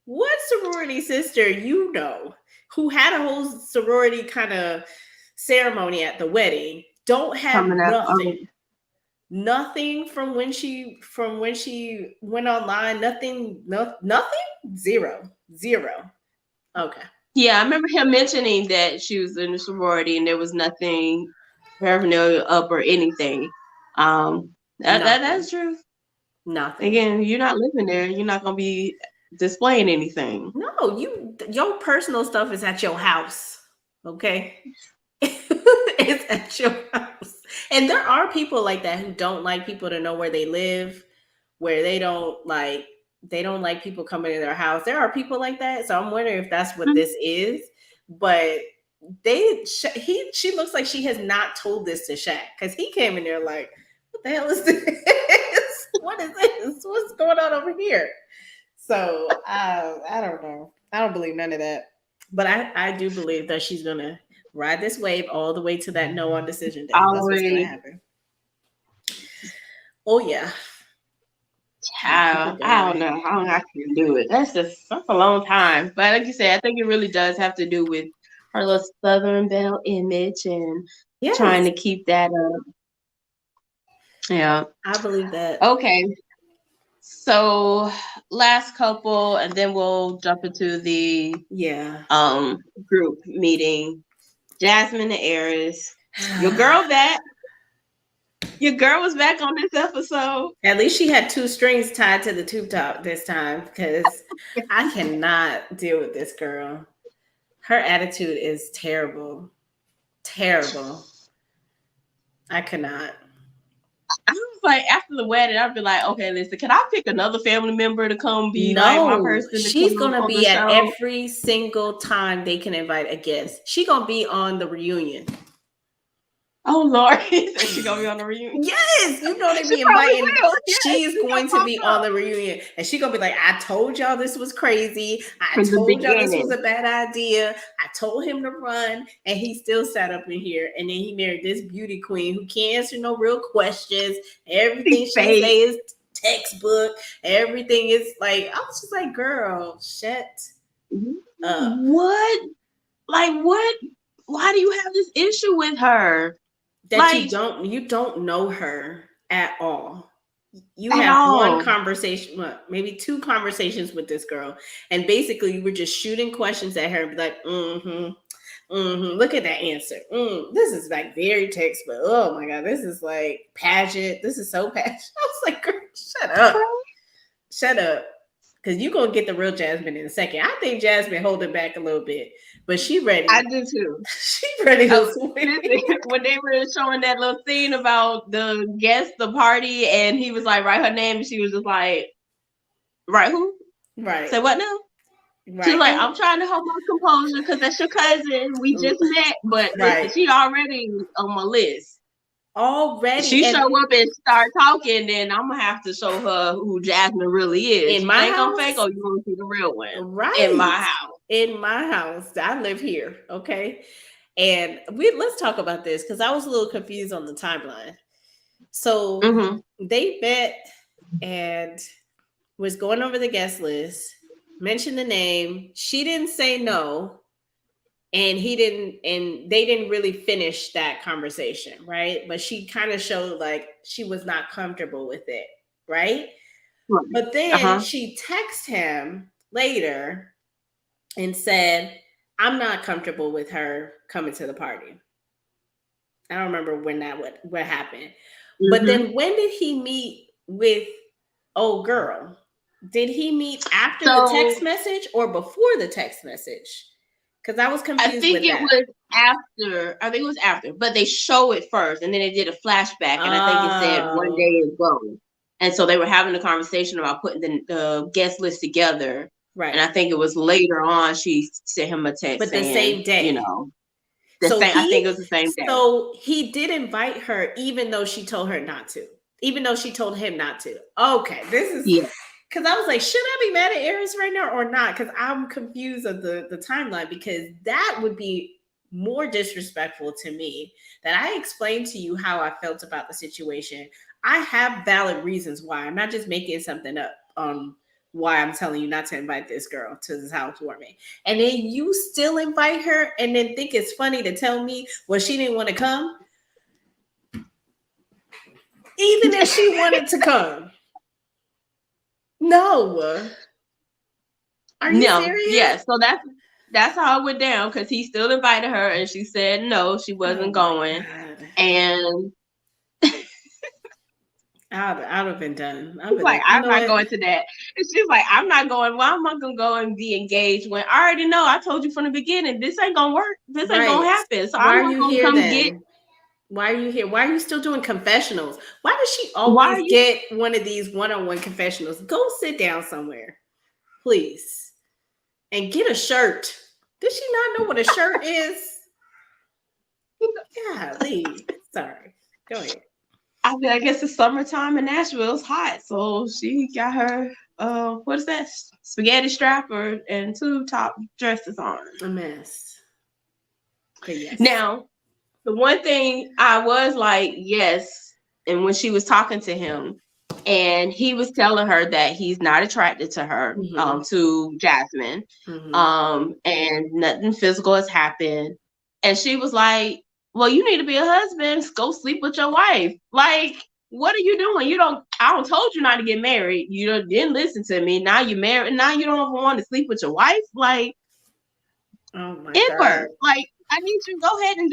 What sorority sister you know who had a whole sorority kind of ceremony at the wedding don't have Coming up. nothing from when she went online, nothing, zero. Okay. Yeah, I remember him mentioning that she was in a sorority and there was nothing. paraphernalia up or anything. That's Nothing. true. Nothing. Again, you're not living there. You're not gonna be displaying anything. No, your personal stuff is at your house. Okay? It's at your house. And there are people like that who don't like people to know where they live, where they don't like people coming to their house. There are people like that. So I'm wondering if that's what this is. But she looks like she has not told this to Shaq because he came in there like, what the hell is this? What is this? What's going on over here? So I don't know. I don't believe none of that. But I do believe that she's gonna ride this wave all the way to that no on decision day. That's what's gonna Always, happen. Oh yeah. Keep it I going. don't know. I don't know how can do it. That's a long time. But like you said, I think it really does have to do with her little Southern Belle image and trying Yes, to keep that up. Yeah. I believe that. Okay. So last couple, and then we'll jump into the Yeah. group meeting. Jasmine the heiress. Your girl back. Your girl was back on this episode. At least she had two strings tied to the tube top this time because I cannot deal with this girl. Her attitude is terrible. Terrible. I cannot. I was like, after the wedding, I'd be like, okay, listen, can I pick another family member to come be like my No, person to she's come gonna on the be at show? every single time they can invite a guest. She gonna be on the reunion. Oh Lord, is she gonna be on the reunion? Yes, you know they She be probably inviting. will. Yes, She's she going gonna to pop be on up the reunion, and she gonna be like, "I told y'all this was crazy. I from the told y'all this was beginning. a bad idea. I told him to run, and he still sat up in here. And then he married this beauty queen who can't answer no real questions. She's Everything she fake. say is textbook. Everything is like, I was just like, girl, shut up. What? Like what? Why do you have this issue with her? That Like you don't know her at all. You at have one all? conversation, well, maybe two conversations with this girl, and basically you were just shooting questions at her and be like, look at that answer. This is like very textbook. Oh my god, this is like pageant. This is so pageant. I was like, girl, shut up, because you gonna get the real Jasmine in a second. I think Jasmine holding back a little bit, but she I ready. do too. She ready to swing. Listen, when they were showing that little scene about the guest, the party, and he was like, write her name, and she was just like, write who? Right, Say what now? She's right, like, and I'm trying to hold my composure because that's your cousin. We just met, but listen, right she already on my list. already, She and show up and start talking, then I'm gonna have to show her who Jasmine really is. in You my think I'm fake, house, or you want to see the real one in my right, house? in my house. I live here, okay, and let's talk about this because I was a little confused on the timeline. So Mm-hmm. they met and was going over the guest list, mentioned the name. She didn't say no, and he didn't, and they didn't really finish that conversation, right? But she kind of showed like she was not comfortable with it, right? Right. But Uh then huh. she texted him later and said, I'm not comfortable with her coming to the party. I don't remember when what happened. But Mm-hmm. then when did he meet with old girl? Did he meet after the So text message or before the text message? Because I was I confused think with it that. was after. I think it was after, but they show it first, and then they did a flashback, and I think it said one Oh, day ago. And so they were having a conversation about putting the guest list together. And right. I think it was later on she sent him a text But the saying, same day. the So same. I think he it was the same day. so he did invite her even though she told her not to. Even though she told him not to. Okay, this is Yeah. because I was like, should I be mad at Aries right now or not? Because I'm confused of the timeline because that would be more disrespectful to me that I explained to you how I felt about the situation. I have valid reasons why. I'm not just making something up on why I'm telling you not to invite this girl to this housewarming. And then you still invite her and then think it's funny to tell me, well, she didn't want to come. Even if she wanted to come. No. Are you No. serious? Yeah. So that's how it went down because he still invited her, and she said no, she Oh wasn't my going. God. And I'd have been done. I'd she's be like, like, you I'm know not what? going to that. And she's like, I'm not going. Why am I gonna go and be engaged when I already know? I told you from the beginning, this ain't gonna work. This ain't gonna Right. happen. So Why I'm are not you gonna here come get. then? Why are you here? Why are you still doing confessionals? Why does she Why are always you? get one of these one-on-one confessionals? Go sit down somewhere, please, and get a shirt. Does she not know what a shirt is? Yeah, Lee. Sorry. Go ahead. I mean, I guess it's summertime in Nashville. It's hot, so she got her what is that? Spaghetti strapper and two top dresses on. A mess. But yes. Now, the one thing I was like, yes, and when she was talking to him, and he was telling her that he's not attracted to her, Mm-hmm. to Jasmine, Mm-hmm. and nothing physical has happened. And she was like, well, you need to be a husband. Go sleep with your wife. Like, what are you doing? I don't told you not to get married. Didn't listen to me. Now you're married. Now you don't even want to sleep with your wife. Like, Oh my God. ever. Like, I need you to go ahead and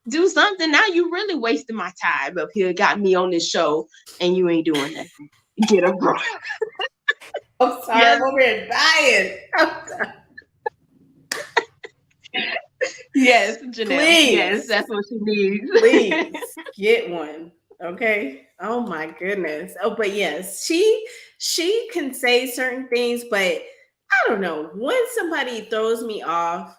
do something. Now you really wasting my time up here, got me on this show, and you ain't doing nothing. Get a bro. I'm sorry, Yes, I'm over here dying. I'm sorry. yes, Janelle. Yes, Please, that's what she needs. please get one. Okay. Oh my goodness. Oh, but yes, she can say certain things, but I don't know. When somebody throws me off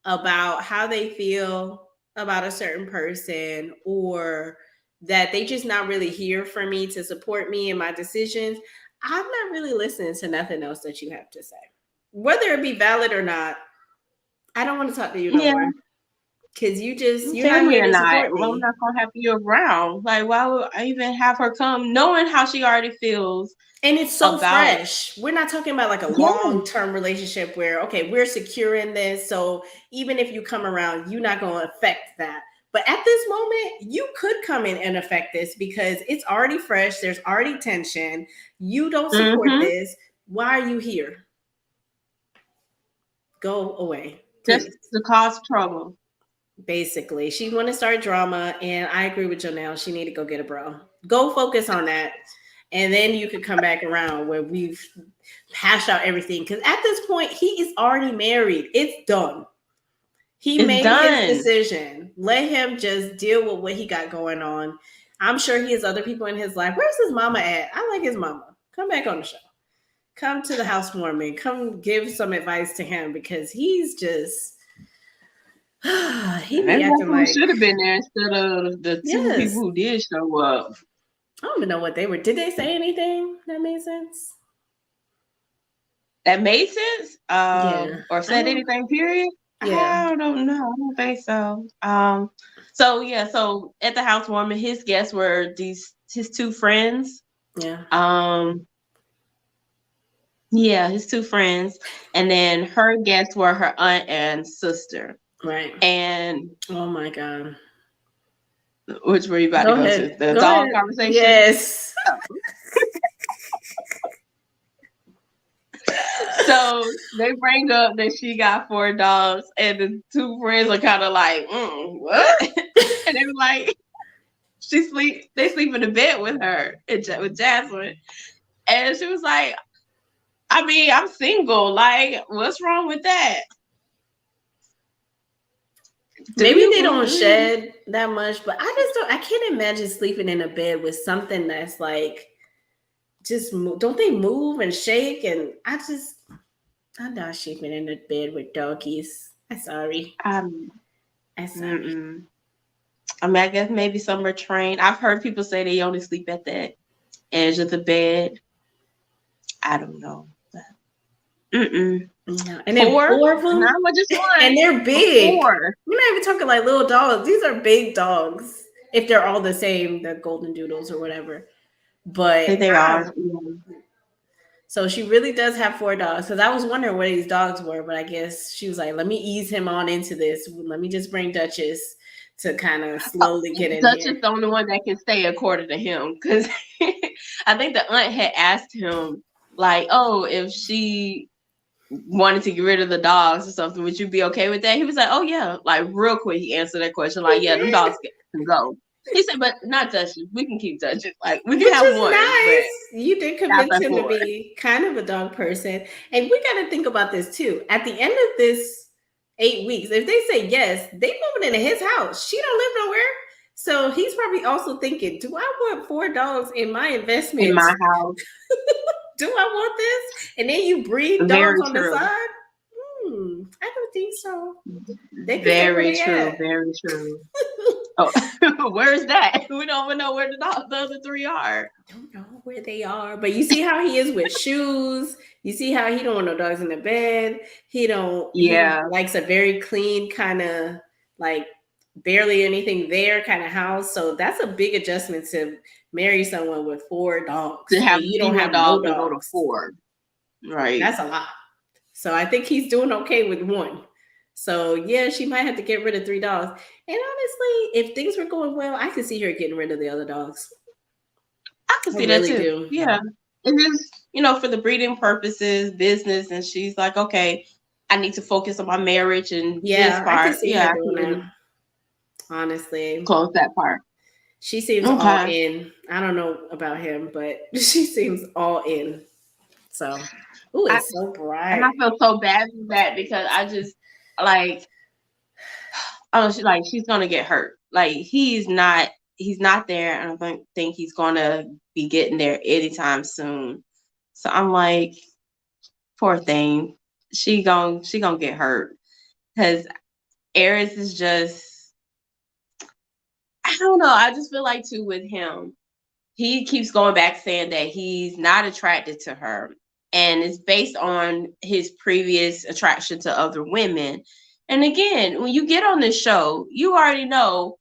about how they feel about a certain person, or that they just not really here for me to support me in my decisions, I'm not really listening to nothing else that you have to say. Whether it be valid or not, I don't want to talk to you no Yeah, more. Cause you're not family here or to not, support well, I'm me. not gonna have you around. Like, why would I even have her come, knowing how she already feels And it's so about? fresh. We're not talking about like a Yes, long-term relationship where, okay, we're secure in this. So even if you come around, you're not going to affect that. But at this moment, you could come in and affect this because it's already fresh. There's already tension. You don't support mm-hmm. this. Why are you here? Go away, Just please. to cause trouble. Basically, she want to start drama, and I agree with Janelle. She need to go get a bro. Go focus on that, and then you could come back around where we've hashed out everything. Because at this point, he is already married. It's done. He It's made his done. decision. Let him just deal with what he got going on. I'm sure he has other people in his life. Where's his mama at? I like his mama. Come back on the show. Come to the housewarming. Come give some advice to him because he's just he be Maybe that's acting who like should have been there instead of the two people yes. who did show up. I don't even know what they were. Did they say anything that made sense? That made sense, Yeah, or I said don't. anything, period. Yeah, I don't know. I don't think so. So yeah, so at the housewarming, his guests were his two friends. yeah, Um, yeah, his two friends, and then her guests were her aunt and sister. right. And Oh my god. which were you about to Go go to? ahead. The Go dog ahead. conversation? Yes. So they bring up that she got 4 dogs, and the two friends are kind of like, what? And they were like, they sleep in the bed with her and with Jasmine, and she was like, I mean, I'm single. Like, what's wrong with that? Do Maybe you they boo? don't Do you? shed that much, but I just don't. I can't imagine sleeping in a bed with something that's like just move. Don't they move and shake? And I'm not sleeping in a bed with doggies. I'm sorry. Um, I'm sorry. mm-mm. I mean, I guess maybe some are trained. I've heard people say they only sleep at the edge of the bed. I don't know. Mm-mm. No. And then 4, four of not them, just and one, they're but big. 4. We're not even talking like little dogs. These are big dogs. If they're all the same, the golden doodles or whatever. But They are. so she really does have 4 dogs. Because I was wondering where these dogs were, but I guess she was like, "Let me ease him on into this. Let me just bring Duchess to kind of slowly get in Dutch is here." the only one that can stay according to him, because I think the aunt had asked him, like, oh, if she wanted to get rid of the dogs or something, would you be okay with that? He was like, oh yeah, like real quick he answered that question, like, He yeah, them did. dogs can go. He said, but not Duchess. We can keep Duchess. Like we Which can have is one, but nice. You did not convince the him to four. be kind of a dog person. And we got to think about this too. At the end of this 8 weeks, if they say yes, they moving into his house. She don't live nowhere. So he's probably also thinking, do I want 4 dogs in my In investment? my house. Do I want this? And then you breed dogs Very on the true. side? I don't think so. They can stay where Very they true. at. Very true. Oh, where's that? We don't even know where the other three are. Don't know where they are, but you see how he is with shoes. You see how he don't want no dogs in the bed. He don't. He Yeah, likes a very clean kind of like barely anything there kind of house. So that's a big adjustment to marry someone with 4 dogs to and have you don't 0 have no dogs and go to dogs. 4. Right. That's a lot. So I think he's doing okay with one. So yeah, she might have to get rid of 3 dogs. And honestly, if things were going well, I could see her getting rid of the other dogs. I can I see that really too. do. Yeah. It is, for the breeding purposes, business, and she's like, okay, I need to focus on my marriage and this Yeah, I could part. see Yeah, her I can doing that. really Honestly, close that part. she seems all Okay. in. I don't know about him, but she seems all in. So, ooh, I it's so and I bright. feel so bad for that because I just like oh she's gonna get hurt. Like he's not there. I don't think he's gonna be getting there anytime soon. So I'm like, poor thing. She gonna get hurt. Because Eris is just I don't know. I just feel like too with him. He keeps going back saying that he's not attracted to her. And it's based on his previous attraction to other women. And again, when you get on this show, you already know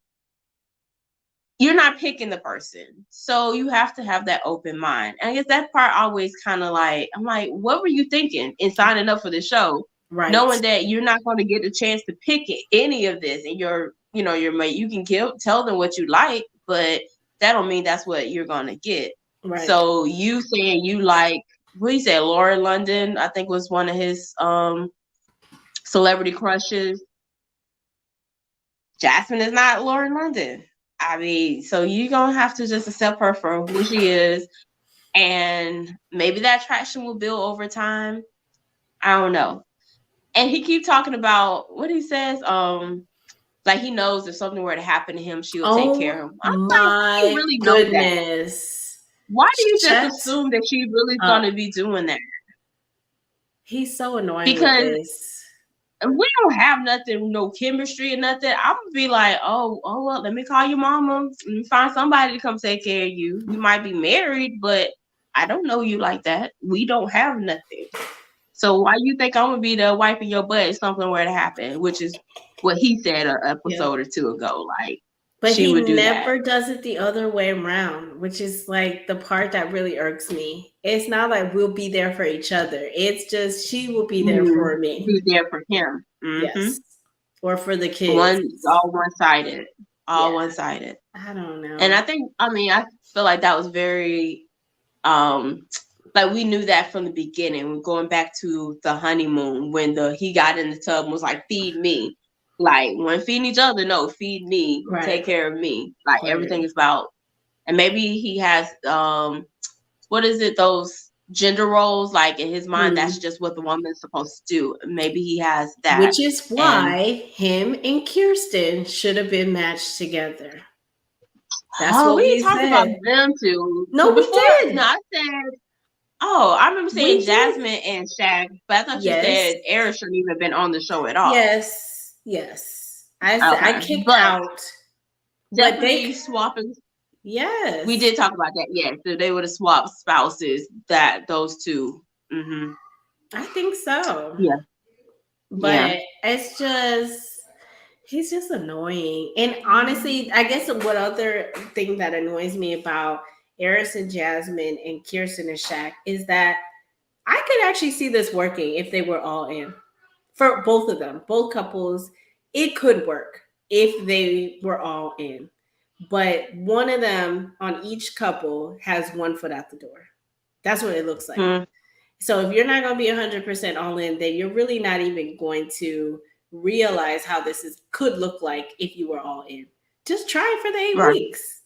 you're not picking the person. So you have to have that open mind. And I guess that part always kind of like, I'm like, what were you thinking in signing up for the show? Right, Knowing that you're not going to get a chance to pick any of this and your mate, you can tell them what you like, but that don't mean that's what you're going to get. right. So you saying you like, what he said, Laura London, I think was one of his celebrity crushes. Jasmine is not Lauren London. I mean, so you're gonna have to just accept her for who she is, and maybe that attraction will build over time. I don't know. And he keep talking about what he says, like he knows if something were to happen to him, she'll take care Oh of him. I'm like, how do you my really know that? goodness. Why do you just Shut assume that she really is up. gonna be doing that? He's so annoying with Because this. we don't have nothing, no chemistry or nothing. I'm gonna be like, oh well, let me call your mama. Let me find somebody to come take care of you. We might be married, but I don't know you like that. We don't have nothing. So why you think I'm gonna be the wiping your butt if something were to happen? Which is what he said an Yeah. episode or two ago. Like But she he would do that. never does it the other way around, which is like the part that really irks me. It's not like we'll be there for each other. It's just she will be there for me. Be there for him. Yes. Or for the kids. One all one sided. All Yeah. one sided. I don't And know. I think I feel like that was very um like we knew that from the beginning. We're going back to the honeymoon when he got in the tub and was like, feed me. Like when feeding each other, no, feed me, take Right. care of me. Like everything Right. is about and maybe he has what is it, those gender roles, like in his mind, that's Hmm. just what the woman is supposed to do. Maybe he has that. Which is And why him and Kirsten should have been matched together. That's oh, what we we didn't talk about said. them two. No, Because we before, no, did. I said oh, I remember saying We did. Jasmine and Shaq, but I thought you Yes. said Aaron shouldn't even been on the show at all. Yes. Yes. I said I Okay, kicked but out, but definitely swapping. We yes. did talk about that. Yeah, so they would have swapped spouses. That those 2. Mm-hmm. I think so. Yeah, yeah. But it's just he's just annoying. And honestly, I guess what other thing that annoys me about Eris and Jasmine and Kirsten and Shaq is that I could actually see this working if they were all in. For both of them, both couples, it could work if they were all in. But one of them on each couple has one foot out the door. That's what it looks like. Hmm. So if you're not going to be 100% all in, then you're really not even going to realize how this is could look like if you were all in. Just try it for the eight Right. weeks.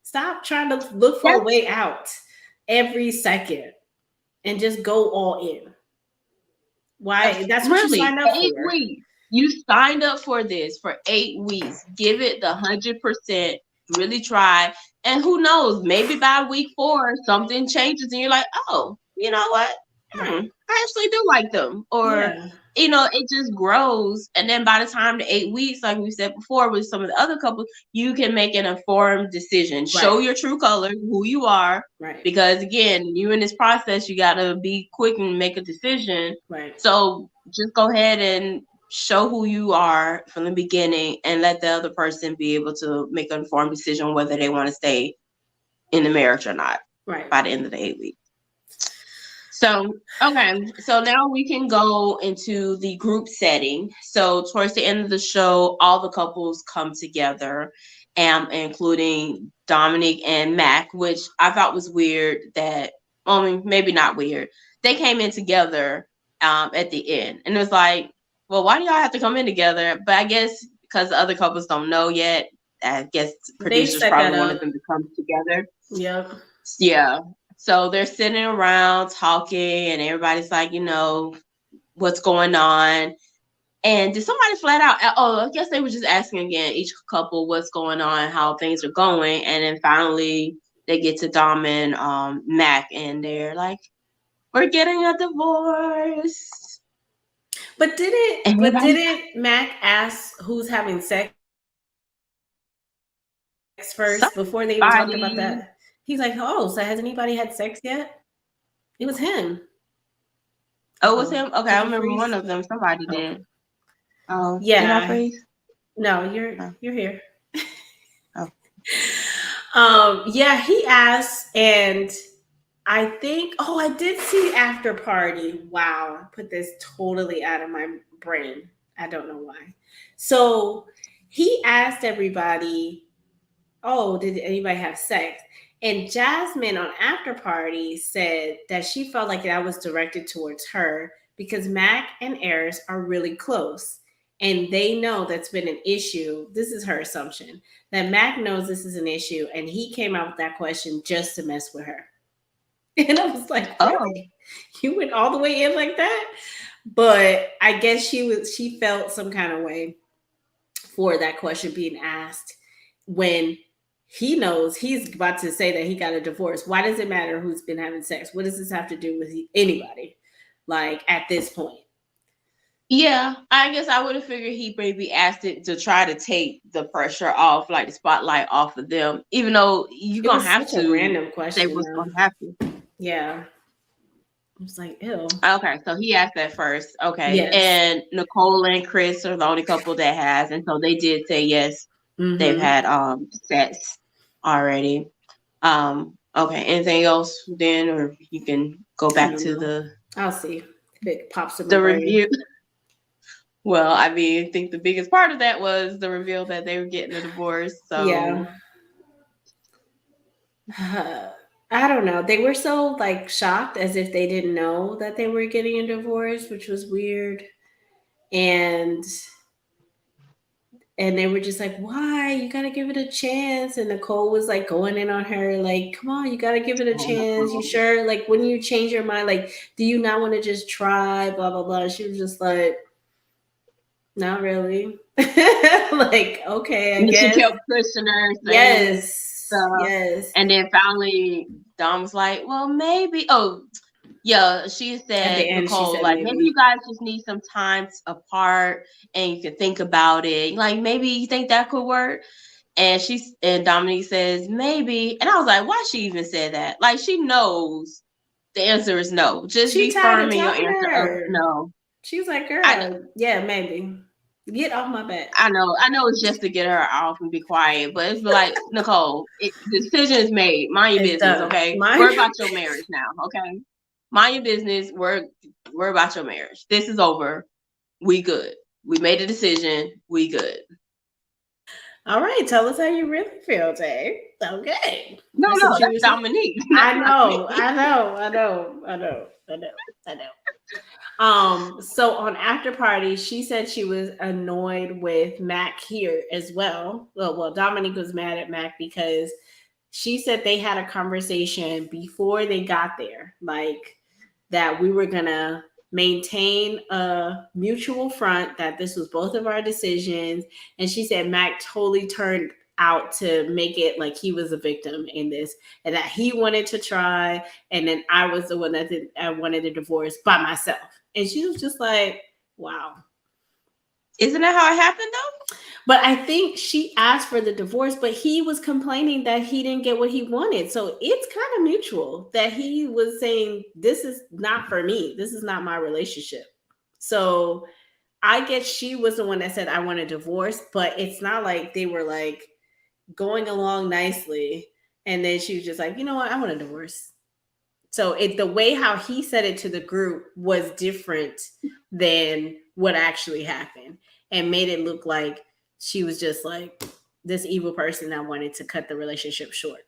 Stop trying to look for a That's way out every second and just go all in. Why? That's what you really signed up 8 for. weeks. You signed up for this for 8 weeks. Give it the 100%. Really try. And who knows? Maybe by week 4, something changes, and you're like, oh, you know what? Right. I actually do like them. Or, Yeah. it just grows. And then by the time the 8 weeks, like we said before, with some of the other couples, you can make an informed decision. Show Right. your true colors, who you are. Right. Because again, you in this process, you got to be quick and make a decision. Right. So just go ahead and show who you are from the beginning and let the other person be able to make an informed decision whether they want to stay in the marriage or not Right. by the end of the 8 weeks. So, okay. So now we can go into the group setting. So towards the end of the show, all the couples come together, including Dominic and Mac, which I thought was weird that, I mean, maybe not weird. They came in together at the end. And it was like, well, why do y'all have to come in together? But I guess because the other couples don't know yet, I guess They producers set that probably wanted up. them to come together. Yep. Yeah. So they're sitting around talking, and everybody's like, what's going on? And did somebody flat out? Oh, I guess they were just asking again, each couple, what's going on, how things are going, and then finally they get to Dom and Mac, and they're like, "We're getting a divorce." But And everybody's didn't Mac ask who's having sex first before they even talked about that? He's like, oh, so has anybody had somebody. sex yet? It was him. Oh, it Oh, was him. did Okay, you I remember freeze? one of them. Somebody Oh, did. Oh, did I yeah. freeze? No, Oh, you're here. oh. Yeah, he asked, and I think, oh, I did see After Party. Wow, I put this totally out of my brain. I don't know why. So he asked everybody, oh, did anybody have sex? And Jasmine on After Party said that she felt like that was directed towards her because Mac and Eris are really close. And they know that's been an issue. This is her assumption that Mac knows this is an issue. And he came out with that question just to mess with her. And I was like, Oh, really? You went all the way in like that? But I guess she felt some kind of way for that question being asked when he knows he's about to say that he got a divorce. Why does it matter who's been having sex? What does this have to do with anybody? Like at this point, yeah, I guess I would have figured he maybe asked it to try to take the pressure off, like the spotlight off of them, even though you're it gonna was have such a to random say question, what's though. gonna happen. Yeah, it was like, ew. Okay, so he asked that first. Okay, Yes. and Nicole and Chris are the only couple that has, and so they did say yes, they've Mm-hmm. had sex already. Okay, anything else then, or you can go I back don't to know. the I'll see if it pops in my the brain. review. Well, I mean, I think the biggest part of that was the reveal that they were getting a divorce. Yeah. So, I don't know. They were so like shocked as if they didn't know that they were getting a divorce, which was weird. And they were just like, "Why? You got to give it a chance." And Nicole was like going in on her like, "Come on, you got to give it a chance. You sure? Like when you change your mind, like do you not want to just try blah blah blah." She was just like, "Not really." Like, "Okay, I and she guess." kept pushing her, saying Yes. stuff. Yes. And then finally, Dom was like, well, maybe. Oh, yeah. She At the said, end she Nicole, said like, maybe maybe. you guys just need some time apart and you can think about it. Like, maybe you think that could work. And Dominique says, maybe. And I was like, why she even said that? Like, she knows the answer is no. Just She be tired firm of in your talking to answer of her. no. She was like, I, "Girl, yeah, maybe. Get off my back." I know it's just to get her off and be quiet, but it's like, Nicole, the decision is made. Mind your It's business, done. okay? Mind Worry your about your marriage now, okay? Mind your business. Worry about your marriage. This is over. We good. We made a decision. We good. All right, tell us how you really feel, Tay. Okay. No, That's no, what you that's was saying. Dominique. That's I not know, me. I know, I know, I know, I know, I know. So on after party, she said she was annoyed with Mac here as well. Well, Dominique was mad at Mac because she said they had a conversation before they got there, like that we were gonna maintain a mutual front, that this was both of our decisions. And she said Mac totally turned out to make it like he was a victim in this, and that he wanted to try, and then I was the one that I wanted a divorce by myself. And she was just like, wow. Isn't that how it happened though? But I think she asked for the divorce, but he was complaining that he didn't get what he wanted. So it's kind of mutual that he was saying, this is not for me. This is not my relationship. So I guess she was the one that said, I want a divorce, but it's not like they were like going along nicely. And then she was just like, you know what? I want a divorce. So the way how he said it to the group was different than what actually happened, and made it look like she was just like this evil person that wanted to cut the relationship short.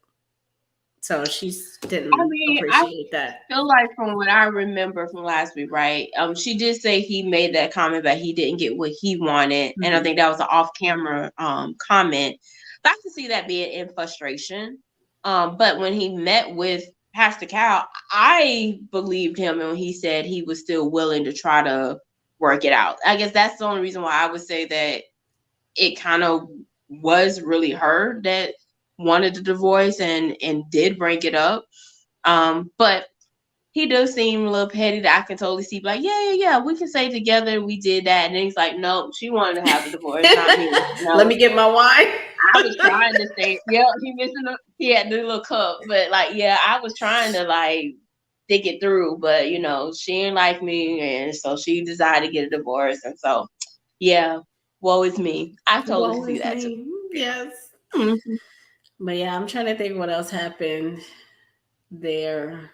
So she I didn't mean, I appreciate that. feel like from what I remember from last week, right? She did say he made that comment that he didn't get what he wanted, and I Mm-hmm. think that was an off-camera comment. But I can see that being in frustration. But when he met with Pastor Cal, I believed him, and when he said he was still willing to try to work it out. I guess that's the only reason why I would say that it kind of was really her that wanted the divorce and did bring it up. But he does seem a little petty that I can totally see, like, yeah, we can say together we did that. And then he's like, no, she wanted to have the divorce, not me. Let me No, get my wine. I was trying to say, yeah, he had the little cup, but like, yeah, I was trying to like think it through, but she didn't like me, and so she decided to get a divorce, and so yeah, woe is me. I totally Woe see is that too. me. Yes. Mhm. But yeah, I'm trying to think what else happened there.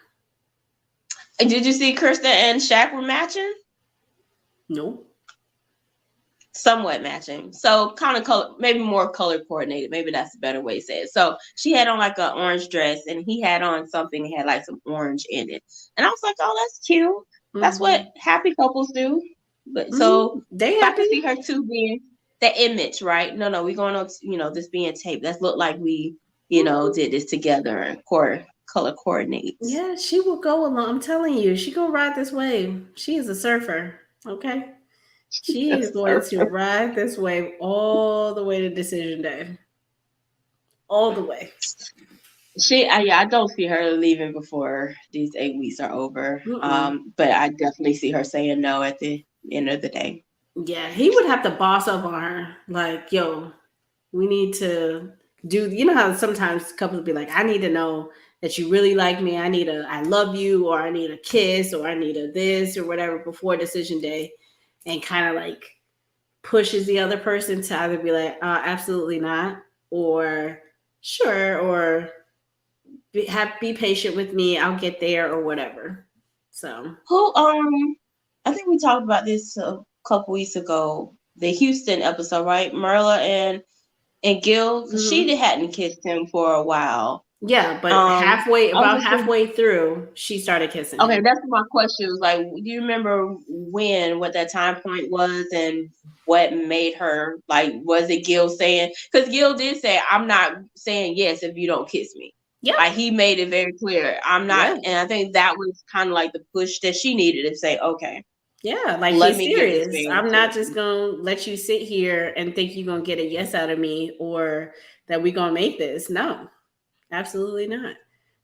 And did you see Krista and Shaq were matching? Nope. Somewhat matching. So kind of color, maybe more color coordinated. Maybe that's a better way to say it. So she had on like an orange dress and he had on something that had like some orange in it. And I was like, oh, that's cute. That's what Mm-hmm. happy couples do. But so Mm-hmm. They I can see happy. her too being the image, right? No, we going on, this being taped. Let's look like we, Mm-hmm. did this together and color coordinates. Yeah, she will go along. I'm telling you, she gonna ride this wave. She is a surfer. Okay. She is That's going to perfect. ride this wave all the way to decision day. All the way. I don't see her leaving before these 8 weeks are over. Mm-mm. But I definitely see her saying no at the end of the day. Yeah, he would have to boss up on her. Like, yo, we need to do, you know how sometimes couples be like, I need to know that you really like me. I need a I love you, or I need a kiss, or I need a this or whatever before decision day, and kind of like pushes the other person to either be like, absolutely not, or sure, or be patient with me. I'll get there, or whatever. So, Who I think we talked about this a couple weeks ago. The Houston episode, right? Marla and Gil, because mhm. hadn't kissed him for a while. Yeah, but I was about just thinking, halfway through, she started kissing okay, him. that's my question. Was like, do you remember what that time point was and what made her like? Was it Gil saying? Because Gil did say, "I'm not saying yes if you don't kiss me." Yep. Like he made it very clear, I'm not. Yeah. And I think that was kind of like the push that she needed to say, "Okay, Yeah. Like let he's me give this serious. man I'm to not just gonna let you sit here and think you're gonna get a yes out of me, or that we're gonna make this. No, absolutely not.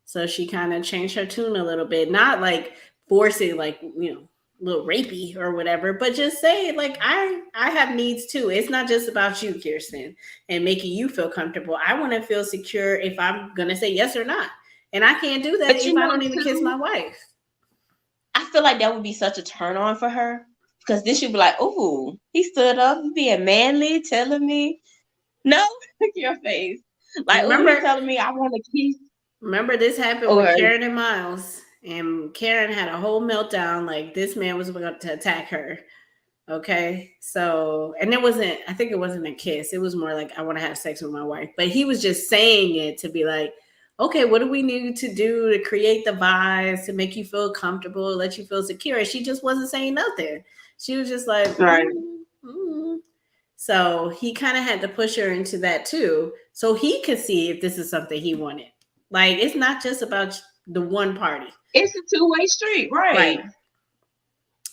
So she kind of changed her tune a little bit, not like forcing, like, a little rapey or whatever, but just say like, I have needs too. It's not just about you, Kirsten, and making you feel comfortable. I want to feel secure if I'm gonna say yes or not, and I can't do that But if I don't even kiss too, my wife. I feel like that would be such a turn on for her because then she'd be like, "Oh, he stood up, being manly, telling me no, look at your face, like, oh, he Remember, telling me I want to kiss." remember this happened with Or Karen and Miles, and Karen had a whole meltdown like this man was about to attack her. Okay. So, and it wasn't, I think it wasn't a kiss. It was more like, I want to have sex with my wife. But he was just saying it to be like, okay, what do we need to do to create the vibes, to make you feel comfortable, let you feel secure? And she just wasn't saying nothing. She was just like, Right. So he kind of had to push her into that too. So he could see if this is something he wanted. Like, it's not just about the one party. It's a two-way street, Right. right?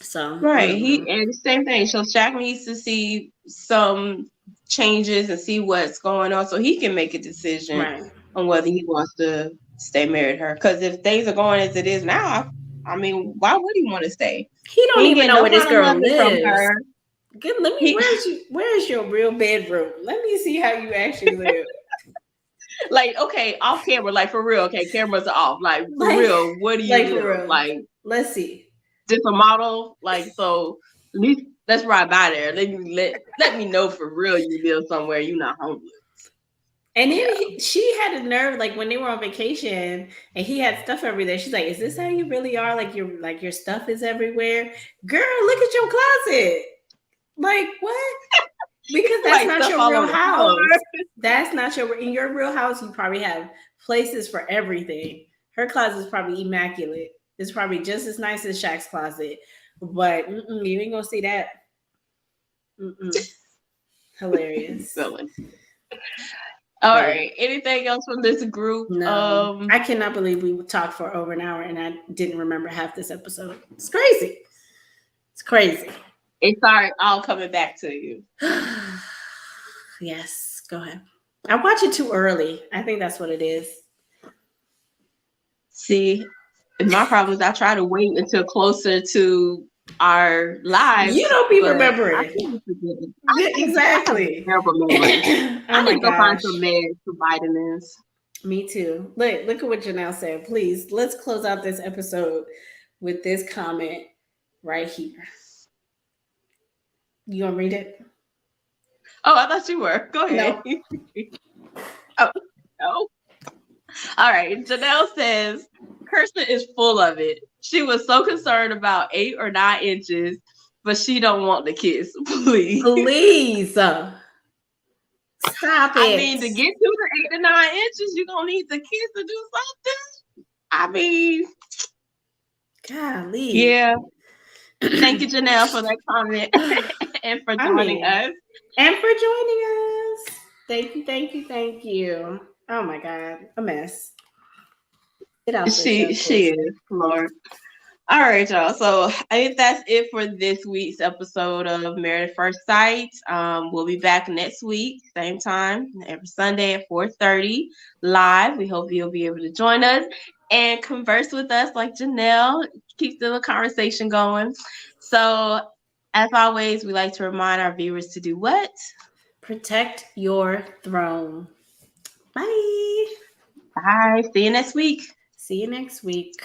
So, Right. He and same thing. So Shaq needs to see some changes and see what's going on so he can make a decision right. on whether he wants to stay married to her. Because if things are going as it is now, I mean, why would he want to stay? He He don't ain't even getting know no where this kind of girl loving from lives. her. Good. Let me. He, Where's your real bedroom? Let me see how you actually live. like, okay, off camera, like for real. Okay, cameras are off. Like for Like, real, what do you like for live? real. Like Let's see. just a model? Like so. At least let's ride by there. Let me know for real you live somewhere you're not homeless. And then Yeah. she had a nerve, like when they were on vacation and he had stuff everywhere. She's like, "Is this how you really are? Like your stuff is everywhere, girl. Look at your closet. Like what? Because that's Like not stuff your all real on the floor. house. That's not your in your real house. You probably have places for everything. Her closet is probably immaculate. It's probably just as nice as Shaq's closet, but you ain't gonna see that. Mm-mm. Hilarious. Silly. All But yeah. right. Anything else from this group? No, I cannot believe we talked for over an hour and I didn't remember half this episode. It's crazy. It's crazy. It's all coming back to you. Yes, go ahead. I watch it too early. I think that's what it is. See, my problem is I try to wait until closer to our lives, You don't be but I remembering. think it's I have a Exactly. terrible memory. Oh I need my to go find gosh. some meds, some vitamins. Me too. Look at what Janelle said. Please, let's close out this episode with this comment right here. You gonna read it? Oh, I thought you were. Go ahead. No. Oh, no. All right. Janelle says, Kirsten is full of it. She was so concerned about 8 or 9 inches, but she don't want the kiss. Please. Please. Stop I it. mean, to get to the 8 to 9 inches, you're gonna need the kiss to do something. I mean, Golly. yeah. Thank you, Janelle, for that comment and for joining us. And for joining us. Thank you, thank you, thank you. Oh my God, a mess. Get out the show, She is, Lord. All right, y'all. So I think that's it for this week's episode of Married at First Sight. We'll be back next week, same time, every Sunday at 4:30 live. We hope you'll be able to join us and converse with us like Janelle. Keep the conversation going. So as always, we like to remind our viewers to do what? Protect your throne. Bye. Bye. See you next week. See you next week.